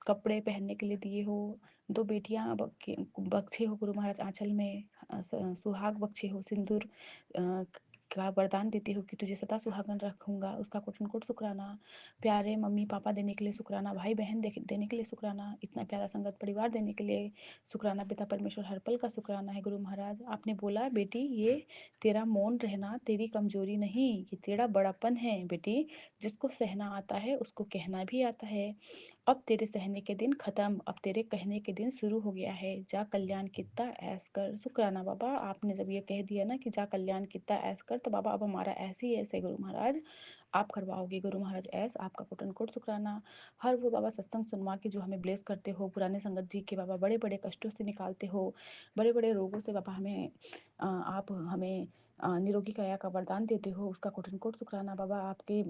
कपड़े पहनने के लिए दिए हो, 2 बेटियां बख्शे हो गुरु महाराज आंचल में, सुहाग बख्शे हो, सिंदूर का वरदान देते हो कि तुझे सदा सुहागन रखूंगा, उसका कोटन कोट शुक्राना। प्यारे मम्मी पापा देने के लिए शुक्राना, भाई बहन देने के लिए शुक्राना, इतना प्यारा संगत परिवार देने के लिए शुक्राना पिता परमेश्वर, हर पल का शुक्राना है गुरु महाराज। आपने बोला बेटी ये तेरा मौन रहना तेरी कमजोरी नहीं, ये तेरा बड़ापन है बेटी, जिसको सहना आता है उसको कहना भी आता है। अब तेरे सहने के दिन खत्म, अब तेरे कहने के दिन शुरू हो गया है, जा कल्याण कितना ऐस कर। शुक्राना बाबा, आपने जब ये कह दिया ना कि जा कल्याण कितना ऐस कर, तो बाबा अब हमारा ऐसे ही ऐसे गुरु महाराज, आप करवाओगे गुरु महाराज ऐस आपका कोट एंड कोट शुक्राना। हर वो बाबा सत्संग सुनवा के जो हमें ब्लेस करते हो, पुराने संगत जी के बाबा बड़े बड़े कष्टों से निकालते हो, बड़े बड़े रोगों से बाबा हमें आप हमें निरोगी काया का वरदान देते हो, उसका कोट एंड कोट शुक्राना। बाबा आपके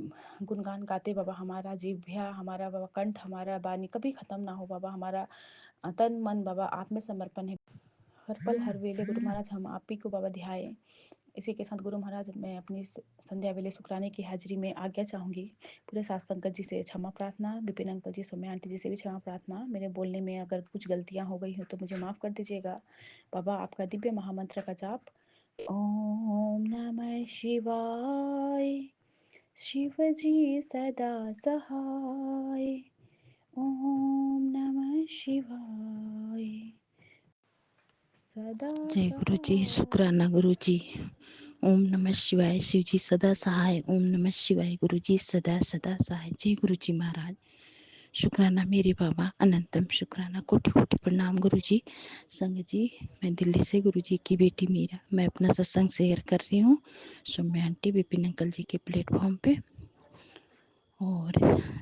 गुणगान गाते बाबा हमारा जिह्वा, हमारा बाबा कंठ, हमारा वाणी कभी खत्म ना हो बाबा, हमारा तन मन बाबा आप में समर्पण है। हर पल हर वेले गुरु महाराज हम आप ही को बाबा ध्याए। इसी के साथ गुरु महाराज मैं अपनी संध्या वेले शुक्राने की हाजिरी में आज्ञा चाहूँगी। पूरे साथ संगत जी से क्षमा प्रार्थना, विपिन अंकल जी, सौम्या आंटी जी से भी क्षमा प्रार्थना। मेरे बोलने में अगर कुछ गलतियाँ हो गई हो तो मुझे माफ़ कर दीजिएगा। बाबा आपका दिव्य महामंत्र का जाप ओम नमः शिवाय, शिव जी सदा सहाय। ओम नमः शिवाय, सदा जय गुरु जी, शुक्राना सहाय। गुरु जी। ओम नमः शिवाय, शिव जी सदा सहाय। ओम नमः शिवाय, गुरु जी सदा सदा सहाय। जय गुरु जी महाराज, शुक्राना मेरे बाबा, अनंतम शुक्राना, कोटि कोटि प्रणाम गुरु जी। संग जी, मैं दिल्ली से गुरु जी की बेटी मीरा, मैं अपना सत्संग शेयर कर रही हूँ सौम्या आंटी विपिन अंकल जी के प्लेटफॉर्म पे। और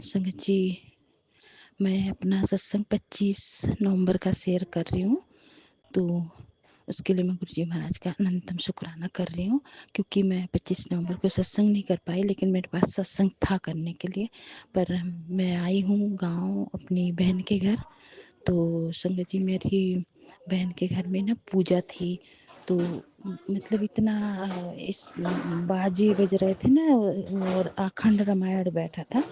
संगत जी, मैं अपना सत्संग 25 नवंबर का शेयर कर रही हूँ, तो उसके लिए मैं गुरु जी महाराज का अनंतम शुक्राना कर रही हूँ, क्योंकि मैं 25 नवंबर को सत्संग नहीं कर पाई, लेकिन मेरे पास सत्संग था करने के लिए। पर मैं आई हूँ गांव अपनी बहन के घर, तो संगत जी मेरी बहन के घर में ना पूजा थी, तो मतलब इतना इस बाजे बज रहे थे ना, और अखंड रामायण बैठा था,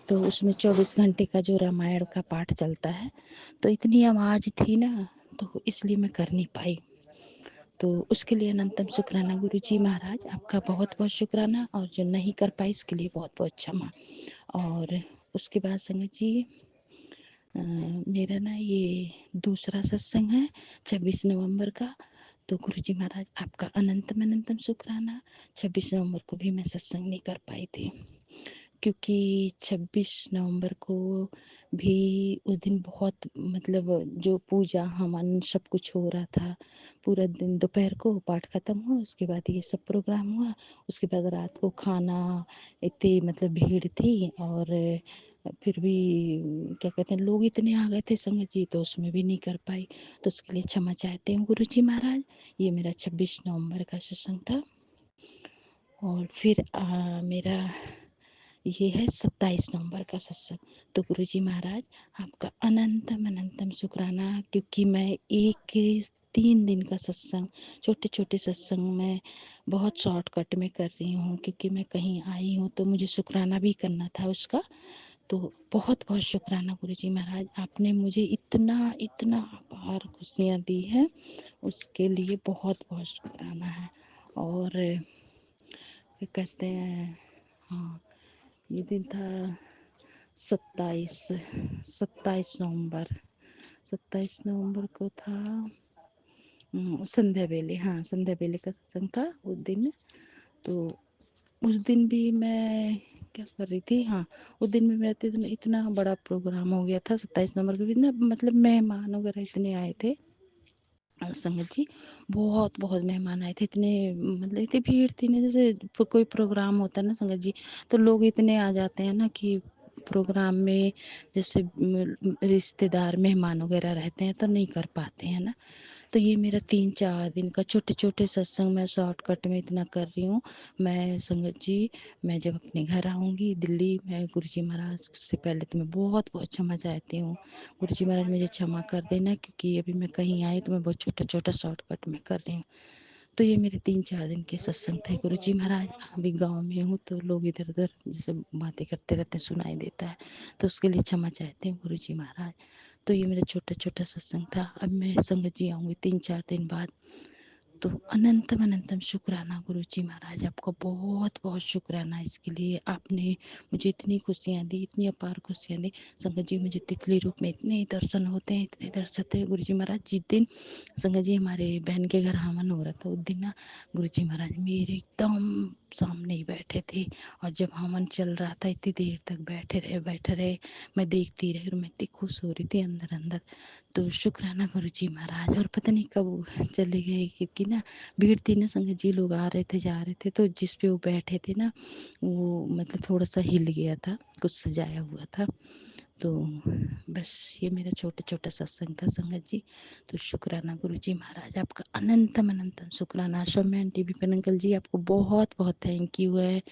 तो उसमें 24 घंटे का जो रामायण का पाठ चलता है, तो इतनी आवाज़ थी ना, तो इसलिए मैं कर नहीं पाई। तो उसके लिए अनंतम शुक्राना गुरु जी महाराज, आपका बहुत बहुत शुक्राना, और जो नहीं कर पाई उसके लिए बहुत बहुत क्षमा। और उसके बाद संगत जी, मेरा ना ये दूसरा सत्संग है 26 नवंबर का, तो गुरु जी महाराज आपका अनंतम अनंतम शुक्राना। 26 नवंबर को भी मैं सत्संग नहीं कर पाई थी, क्योंकि 26 नवंबर को भी उस दिन बहुत मतलब जो पूजा हवन सब कुछ हो रहा था, पूरा दिन दोपहर को पाठ खत्म हुआ, उसके बाद ये सब प्रोग्राम हुआ, उसके बाद रात को खाना, इतनी मतलब भीड़ थी, और फिर भी क्या कहते हैं, लोग इतने आ गए थे संगत जी, तो उसमें भी नहीं कर पाई, तो उसके लिए क्षमा चाहते हैं गुरु जी महाराज। ये मेरा 26 नवंबर का सत्संग था। और फिर मेरा ये है 27 नवंबर का सत्संग। तो गुरु जी महाराज आपका अनंतम अनंतम शुक्राना, क्योंकि मैं एक 3 दिन का सत्संग, छोटे छोटे सत्संग में बहुत शॉर्टकट में कर रही हूँ, क्योंकि मैं कहीं आई हूँ तो मुझे शुक्राना भी करना था उसका। तो बहुत बहुत शुक्राना गुरु जी महाराज, आपने मुझे इतना इतना अपार खुशियाँ दी हैं, उसके लिए बहुत बहुत शुक्राना है। और क्या कहते हैं, हाँ, ये दिन था 27 नवंबर, 27 नवंबर को था संध्या बेले, हाँ संध्या बेले का सत्संग था उस दिन। तो उस दिन भी मैं क्या कर रही थी, हाँ उस दिन भी मेरा इतना बड़ा प्रोग्राम हो गया था। 27 नवंबर को भी ना, मतलब मेहमान वगैरह इतने आए थे संगत जी, बहुत बहुत मेहमान आए थे, इतने मतलब इतनी भीड़ थी ना, जैसे कोई प्रोग्राम होता है ना संगत जी, तो लोग इतने आ जाते हैं ना कि प्रोग्राम में जैसे रिश्तेदार मेहमान वगैरह रहते हैं तो नहीं कर पाते हैं ना। तो ये मेरा 3-4 दिन का छोटे छोटे सत्संग मैं शॉर्टकट में इतना कर रही हूँ। मैं संगत जी, मैं जब अपने घर आऊँगी दिल्ली, मैं गुरु जी महाराज से पहले तो मैं बहुत बहुत क्षमा चाहती हूँ। गुरु जी महाराज मुझे क्षमा कर देना, क्योंकि अभी मैं कहीं आई तो मैं बहुत छोटा छोटा शॉर्टकट में कर रही हूँ। तो ये मेरे 3-4 दिन के सत्संग थे गुरु जी महाराज। अभी गांव में हूँ तो लोग इधर उधर जैसे बातें करते रहते हैं, सुनाई देता है, तो उसके लिए क्षमा चाहते हैं गुरु जी महाराज। तो ये मेरा छोटा छोटा सत्संग था। अब मैं संगत जी आऊँगी 3-4 दिन बाद। तो अनंतम अनंतम शुक्राना गुरु जी महाराज, आपका बहुत बहुत शुक्राना इसके लिए, आपने मुझे इतनी खुशियाँ दी, इतनी अपार खुशियाँ दी। संगत जी मुझे तितली रूप में इतने दर्शन होते हैं, इतने दर्शन होते हैं गुरु जी महाराज। जिस दिन संगत जी हमारे बहन के घर हवन हो रहा था, उस दिन ना गुरु जी महाराज मेरे एकदम सामने ही बैठे थे, और जब हवन चल रहा था इतनी देर तक बैठे रहे, मैं देखती रही, और मैं इतनी खुश हो रही थी अंदर अंदर। तो शुक्राना गुरु जी महाराज। और पता नहीं कब चले गए, क्योंकि ना, भीड़ थी ना संगत जी, लोग आ रहे थे जा रहे थे, तो जिस पे वो बैठे थे ना वो मतलब थोड़ा सा हिल गया था, कुछ सजाया हुआ था। तो बस ये मेरा छोटा छोटा सत्संग था संगत जी। तो शुक्राना गुरु जी महाराज, आपका अनंतम अनंतम शुक्राना। सौम्या आंटी विपिन अंकल जी, आपको बहुत बहुत थैंक यू है,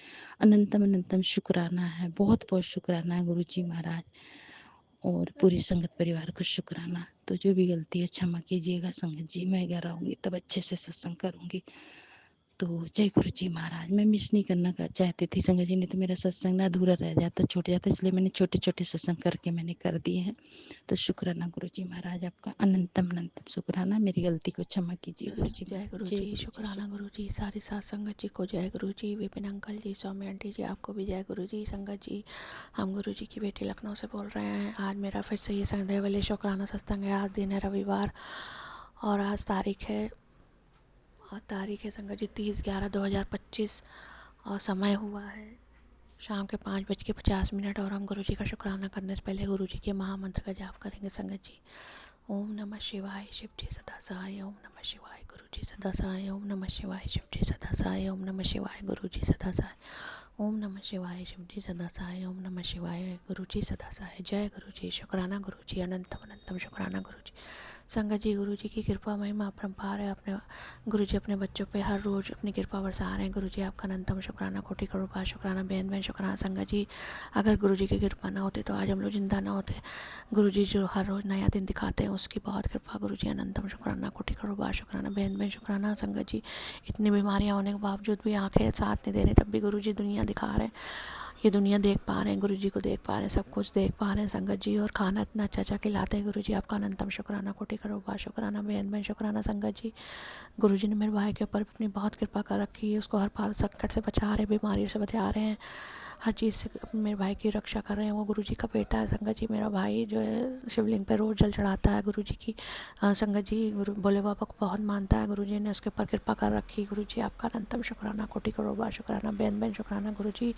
अनंतम अनंतम शुक्राना है, बहुत बहुत शुक्राना है गुरु जी महाराज। और पूरी संगत परिवार को शुक्राना। तो जो भी गलती है क्षमा कीजिएगा संगत जी, मैं घर आऊँगी तब अच्छे से सत्संग करूँगी। तो जय गुरु जी महाराज। मैं मिस नहीं करना चाहती थी संगत जी, नहीं तो मेरा सत्संग ना अधूरा रह जाता, छूट जाता, इसलिए मैंने छोटे छोटे सत्संग करके मैंने कर दिए हैं। तो शुक्राना गुरु जी महाराज, आपका अनंतम अनंतम शुक्राना। मेरी गलती को क्षमा कीजिए गुरु जी जय महाराज। गुरु जी, शुक्राना गुरु जी, सारी सात संगत जी को जय गुरु जी, विपिन अंकल जी, सौम्या आंटी जी, आपको भी जय गुरु जी। संगत जी, हम गुरु जी की बेटी लखनऊ से बोल रहे हैं। आज मेरा फिर से ये संध्या वाले शुक्राना सत्संग है। आज दिन है रविवार और आज तारीख है संगत जी 30/11/2025 और समय हुआ है शाम के 5:50 और हम गुरु जी का शुक्राना करने से पहले गुरु जी के महामंत्र का जाप करेंगे संगत जी। ओम नमः शिवाय, शिव जी सदा सहाय। ओम नमः शिवाय, गुरु जी सदा सहाय। ओम नमः शिवाय, शिव जी सदा सहाय। ओम नमः शिवाय, गुरु जी सदा सहाय। ओम नमः शिवाय, शिव जी सदा सहाय। ओम नमः शिवाय, गुरु जी सदा सहाय। जय गुरु जी, शुक्राना गुरु जी, अनंतम अनंतम शुक्राना गुरु जी। संगत जी, गुरु जी की कृपा महिमा अपरंपार है। अपने गुरु जी अपने बच्चों पे हर रोज़ अपनी कृपा बरसा रहे हैं। गुरु जी आपका अनंतम शुक्राना, कोटि करोड़ बार शुक्राना, बेन बेन शुक्राना। संगत जी, अगर गुरु जी की कृपा ना होती तो आज हम लोग जिंदा ना होते। गुरु जी जो हर रोज़ नया दिन दिखाते हैं उसकी बहुत कृपा। गुरु जी अनंतम शुक्राना, कोटि करोड़ बार शुक्राना, बेन बेन शुक्राना। संगत जी, इतनी बीमारियां होने के बावजूद भी आंखें साथ नहीं दे रही, तब भी गुरु जी दुनिया दिखा रहे हैं। ये दुनिया देख पा रहे हैं, गुरु जी को देख पा रहे हैं, सब कुछ देख पा रहे हैं संगत जी। और खाना इतना अच्छा अच्छा खिलाते हैं गुरु जी, आपका अनंतम शुक्राना, कोटि करोड़ बार शुक्राना, बेन बेन शुक्राना। संगत जी, गुरु जी ने मेरे भाई के ऊपर अपनी बहुत कृपा कर रखी है। उसको हर पाल संकट से बचा रहे, बीमारियों से बचा रहे हैं, हर चीज़ से मेरे भाई की रक्षा कर रहे हैं। वो गुरु जी का बेटा है संगत जी। मेरा भाई जो है शिवलिंग पे रोज़ जल चढ़ाता है गुरु जी की। संगत जी, गुरु भोले बाबा को बहुत मानता है। गुरु जी ने उसके ऊपर कृपा कर रखी। गुरु जी आपका अनंतम शुक्राना, कोटि करोड़ बार शुक्राना, बेन बेन शुक्राना। गुरु जी,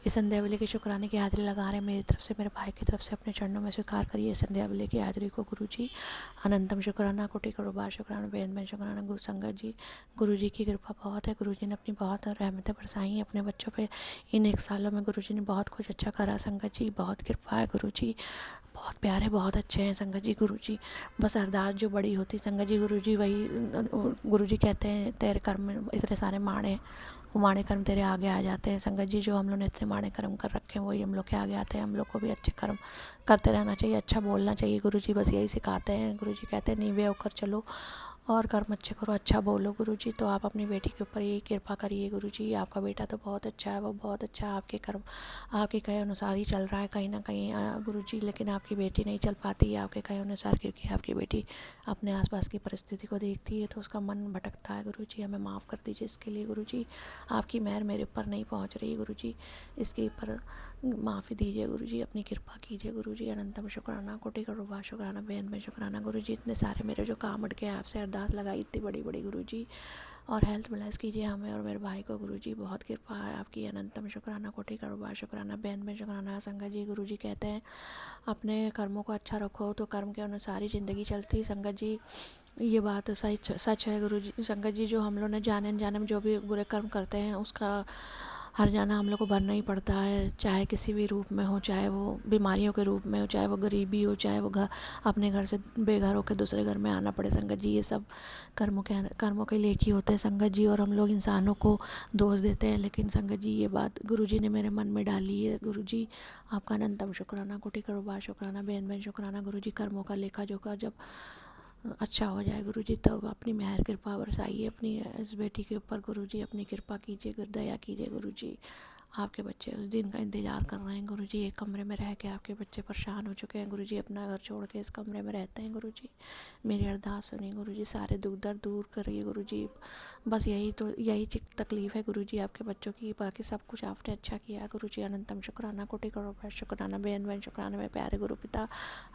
इस संध्या वाले की शुक्राने की हाजिरी लगा रहे हैं मेरी तरफ से, मेरे भाई की तरफ से। अपने चरणों में स्वीकार करिए संध्या वाले की हाजिरी को गुरु जी। अनंतम शुक्राना, कोटि करोड़ बार शुक्राना, बेन बेन शुक्राना। गुरु संगत जी, गुरु जी की कृपा बहुत है। गुरु जी ने अपनी बहुत रहमतें बरसाई हैं अपने बच्चों पे। इन 1 सालों में गुरु जी ने बहुत कुछ अच्छा करा संगत जी, बहुत कृपा है गुरु जी, बहुत प्यारे, बहुत अच्छे हैं संगत जी गुरु जी। बस अरदास जो बड़ी होती संगत जी, गुरु जी वही गुरु जी कहते हैं तेरे कर्म में इतने सारे माड़े, वो माड़े कर्म तेरे आगे आ जाते हैं संगत जी। जो हम लोग ने इतने माड़े कर्म कर रखे हैं वही हम लोग के आगे आते हैं। हम लोग को भी अच्छे कर्म करते रहना चाहिए, अच्छा बोलना चाहिए। गुरु जी बस यही सिखाते हैं। गुरु जी कहते हैं नीवे होकर चलो और कर्म अच्छे करो, अच्छा बोलो गुरु जी। तो आप अपनी बेटी के ऊपर यही कृपा करिए गुरु जी। आपका बेटा तो बहुत अच्छा है, वो बहुत अच्छा है, आपके कर्म आपके कहे अनुसार ही चल रहा है कहीं ना कहीं गुरु जी। लेकिन आपकी बेटी नहीं चल पाती है आपके कहे अनुसार, क्योंकि आपकी बेटी अपने आसपास की परिस्थिति को देखती है तो उसका मन भटकता है गुरु जी। हमें माफ़ कर दीजिए इसके लिए गुरु जी। आपकी मेहर मेरे ऊपर नहीं पहुंच रही गुरु जी, इसके ऊपर माफ़ी दीजिए गुरु जी, अपनी कृपा कीजिए गुरु जी। अनंतम शुक्राना, कोटि करोड़ बार शुक्राना, बेन में शुक्राना गुरु जी। इतने सारे मेरे जो काम अटके आपसे अरदास लगाई इतनी बड़ी बड़ी गुरु जी, और हेल्थ ब्लेस कीजिए हमें और मेरे भाई को गुरु जी। बहुत कृपा है आपकी, अनंतम शुक्राना, कोटि करोड़ बार शुक्राना, बेन में शुक्राना। संगत जी, गुरु जी कहते हैं अपने कर्मों को अच्छा रखो तो कर्म के अनुसार ही ज़िंदगी चलती। संगत जी, ये बात सच है गुरु जी। संगत जी, जो हम लोग ने जाने अनजाने में जो भी बुरे कर्म करते हैं उसका हर जाना हम लोग को भरना ही पड़ता है, चाहे किसी भी रूप में हो, चाहे वो बीमारियों के रूप में हो, चाहे वो गरीबी हो, चाहे वो अपने घर से बेघर होकर दूसरे घर में आना पड़े संगत जी। ये सब कर्मों के लेख ही होते हैं संगत जी। और हम लोग इंसानों को दोष देते हैं, लेकिन संगत जी ये बात गुरु जी ने मेरे मन में डाली है गुरु जी। आपका अनंतम शुक्राना, कोटि करोड़ बार शुक्राना, बेन बेन शुक्राना गुरु जी। कर्मों का लेखा जोखा जब अच्छा हो जाए गुरु जी, तब अपनी मेहर कृपा बरसाइए अपनी इस बेटी के ऊपर गुरु जी। अपनी कृपा कीजिए, दया कीजिए गुरु जी। आपके बच्चे उस दिन का इंतज़ार कर रहे हैं गुरु जी। एक कमरे में रह के आपके बच्चे परेशान हो चुके हैं गुरु जी, अपना घर छोड़ के इस कमरे में रहते हैं गुरु जी। मेरी अरदास सुनिए गुरु जी, सारे दुख दर्द दूर करिए गुरु जी। बस यही तकलीफ़ है गुरु जी आपके बच्चों की, बाकी सब कुछ आपने अच्छा किया गुरु जी। अनंतम शुक्राना, कोटि करोड़ बार शुक्राना, बेन बेन शुक्राना, मेरे प्यारे गुरु पिता।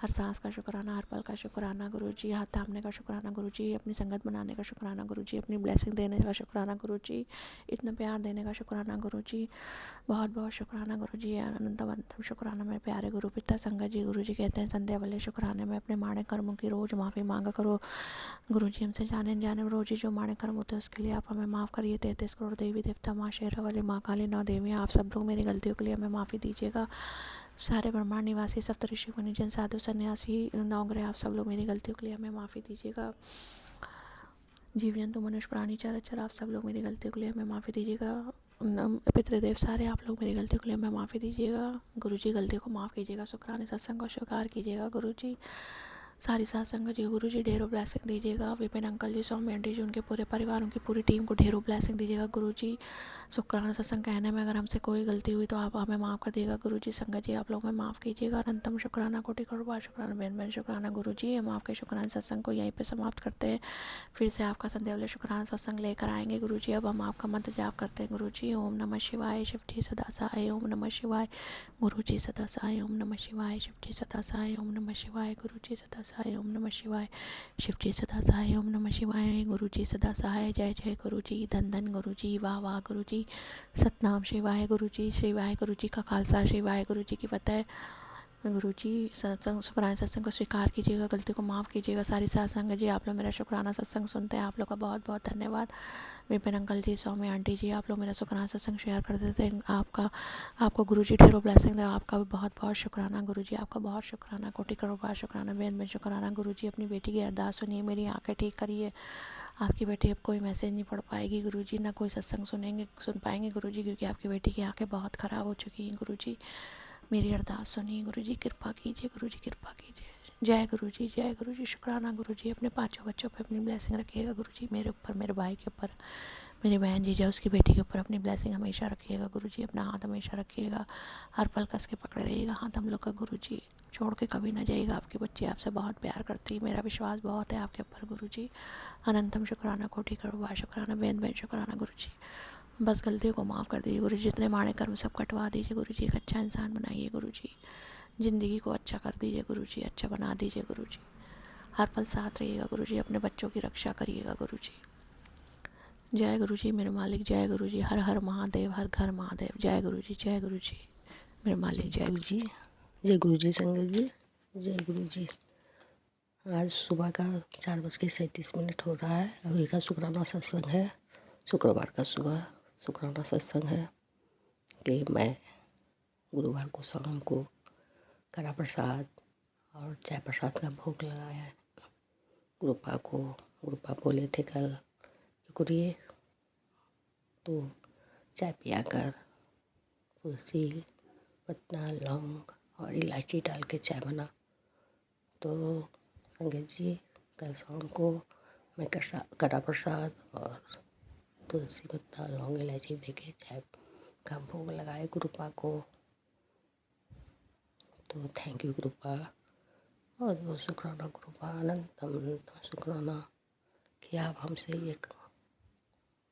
हर सांस का शुक्राना, हर पल का शुक्राना गुरु जी। हाथ थामने का शुक्राना गुरु जी, अपनी संगत बनाने का शुक्राना गुरु जी, अपनी ब्लेसिंग देने का शुक्राना गुरु जी, इतना प्यार देने का शुक्राना गुरु जी। बहुत बहुत शुक्राना गुरु जी, अनंतम अनंतम शुक्राना मेरे प्यारे गुरु पिता संगत जी। गुरु जी कहते हैं संध्या वाले शुक्राने में अपने माड़े कर्मों की रोज़ माफ़ी मांगा करो। गुरु जी हमसे जाने जाने रोज़ ही जो माड़े कर्म होते हैं उसके लिए आप हमें माफ़ करिए। 33 करोड़ देवी देवता, माँ शेरा वाली, माँ काली, 9 देवियाँ, आप सब लोग मेरी गलतियों के लिए हमें माफ़ी दीजिएगा। सारे ब्रह्मांड निवासी, सप्तऋषि मुनिजन, साधु सन्यासी, नवग्रह, आप सब लोग मेरी गलतियों के लिए हमें माफ़ी दीजिएगा। जीव जंतु मनुष्य प्राणी चर आप सब लोग मेरी गलतियों के लिए हमें माफ़ी दीजिएगा। पितृदेव सारे आप लोग मेरी गलतियों के लिए हमें माफ़ी दीजिएगा। गुरु जी गलतियों को माफ़ कीजिएगा। शुक्राने सत्संग को स्वीकार कीजिएगा गुरु जी। सारी सात संगत जी गुरु जी ढेरों ब्लेसिंग दीजिएगा। विपिन अंकल जी, सौम्य आंटी जी, उनके पूरे परिवार, उनकी पूरी टीम को ढेरों ब्लेसिंग दीजिएगा गुरु जी। शुक्राना सत्संग कहने में अगर हमसे कोई गलती हुई तो आप हमें माफ़ कर दिएगा गुरु जी। संगत जी आप लोग हमें माफ़ कीजिएगा। अनंतम शुक्राना, कोटि करोड़ बार शुक्राना, बेन बेन शुक्राना गुरु जी। हम आपके शुक्राना सत्संग को यहीं पे समाप्त करते हैं। फिर से आपका संध्या वाले शुक्राना सत्संग लेकर आएंगे गुरु जी। अब हम आपका मंत्र जाप करते हैं गुरु जी। ओम नमः शिवाय, शिव जी सदा सहाय। ओम नमः शिवाय, गुरु जी सदा सहाय। ओम नमः शिवाय, शिव जी सदा सहाय। ओम नमः शिवाय, गुरु जी सदा सहाय। ओम नमः शिवाय, शिव जी सदा सहाय। ओम नमः शिवाय, गुरु जी सदा सहाय। जय जय गुरु जी, धन धन गुरु जी, वाह वाह गुरु जी, सतनाम शिवाय गुरु जी। शिवाय गुरु जी का खालसा, शिवाय गुरु जी की फतेह। गुरु जी सत्संग शुक्राना सत्संग को स्वीकार कीजिएगा, गलती को माफ़ कीजिएगा। सारी सात संगत जी आप लोग मेरा शुक्राना सत्संग सुनते हैं, आप लोग का बहुत बहुत धन्यवाद। विपिन अंकल जी, सौम्य आंटी जी, आप लोग मेरा शुक्राना सत्संग शेयर कर देते हैं। आपको गुरु जी ढेरों ब्लेसिंग दे। आपका भी बहुत बहुत शुक्राना गुरु जी, आपका बहुत शुक्राना, कोटि करोड़ बार शुक्राना, बेन बेन शुक्राना गुरु जी। अपनी बेटी की अरदास सुनिए, मेरी आंखें ठीक करिए। आपकी बेटी अब कोई मैसेज नहीं पढ़ पाएगी गुरु जी, ना कोई सत्संग सुन पाएंगे गुरु जी, क्योंकि आपकी बेटी की आंखें बहुत ख़राब हो चुकी हैं गुरु जी। मेरी अरदास सुनिए गुरु जी, कृपा कीजिए गुरु जी, कृपा कीजिए। जय गुरु जी, जय गुरु जी। शुक्राना गुरु जी। अपने पांचों बच्चों पे अपनी ब्लेसिंग रखिएगा गुरु जी। मेरे ऊपर, मेरे भाई के ऊपर, मेरी बहन जीजा उसकी बेटी के ऊपर अपनी ब्लेसिंग हमेशा रखिएगा गुरु जी। अपना हाथ हमेशा रखिएगा, हर पल कस के पकड़े रहिएगा हाथ हम लोग का गुरु जी। छोड़ के कभी ना जाइएगा। आपके बच्चे आपसे बहुत प्यार करती है, मेरा विश्वास बहुत है आपके ऊपर गुरु जी। अनंतम शुक्राना, कोटि करोड़ बार शुक्राना, बेन बेन शुक्राना गुरु जी। बस गलतियों को माफ़ कर दीजिए गुरु जी। जितने माड़े कर्म सब कटवा दीजिए गुरु जी। एक अच्छा इंसान बनाइए गुरु जी। ज़िंदगी को अच्छा कर दीजिए गुरु जी, अच्छा बना दीजिए गुरु जी। हर पल साथ रहिएगा गुरु जी। अपने बच्चों की रक्षा करिएगा गुरु जी। जय गुरु जी मेरे मालिक, जय गुरु जी। हर हर महादेव, हर घर महादेव। जय गुरु जी, जय गुरु जी मेरे मालिक, जय गुरु जी। जय गुरु जी संगत जी, जय गुरु जी। आज सुबह का 4:37 हो रहा है। अभी का शुक्राना सत्संग है, शुक्रवार का सुबह शुक्राना सत्संग है कि मैं गुरुवार को शाम को कड़ा प्रसाद और चाय प्रसाद का भोग लगाया है गुरुपा को। गुरुपा बोले थे कल कुरिए तो चाय पिया कर तुलसी, पत्ता, लौंग और इलायची डाल के चाय बना। तो संगत जी कल शाम को मैं कड़ा प्रसाद और तुलसी पत्ता, लौंग, इलायची देके चाय का भोग लगाए गुरुपा को। तो थैंक यू गुरुपा, बहुत बहुत शुक्राना गुरुपा, अनंतम अनंतम शुक्राना कि आप हमसे एक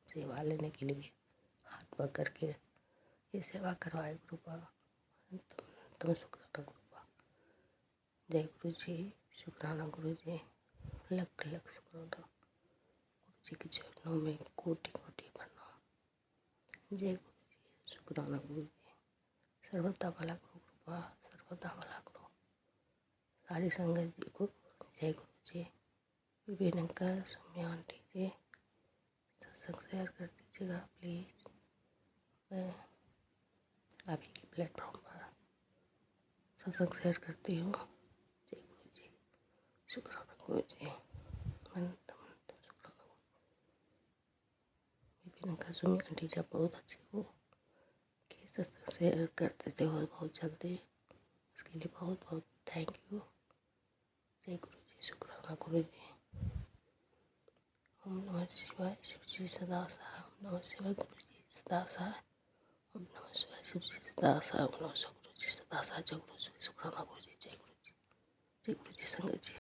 सेवा लेने के लिए हाथ पकड़ के ये सेवा करवाए गुरुपा। अनंतम अनंतम शुक्राना गुरुपा। जय गुरु जी, शुक्राना गुरु जी, लख लख शुक्राना गुरु जी के चरणों में कोटि कोटि प्रणाम। जय गुरु जी, शुक्राना गुरु जी। सर्वदा भला करो गुरुपा, सर्वदा भला करो सारी संगत जी को। जय गुरु जी। विपिन अंकल, सौम्या आंटी जी, सत्संग शेयर कर दीजिएगा प्लीज़। मैं आप ही के प्लेटफॉर्म पर सत्संग शेयर करती हूँ। जय गुरु जी, शुक्राना गुरु जी, अनंतम अनंतम शुक्राना। विपिन अंकल, सौम्या आंटी जब बहुत अच्छी हो कि सत्संग शेयर कर देते हो बहुत जल्दी, उसके लिए बहुत बहुत थैंक यू। जय गुरु जी, शुक्राना गुरु जी। ओम नमः शिवाय, शिव जी सदा सहाय। ओम नमः शिवाय, गुरु जी सदा सहाय। ओम नमः शिवाय, शिव जी सदा सहाय। ओम नमः शिवाय, गुरु जी सदा सहाय। जय गुरु जी, शुक्राना गुरु जी, जय गुरु जी, जय गुरु जी संगत जी।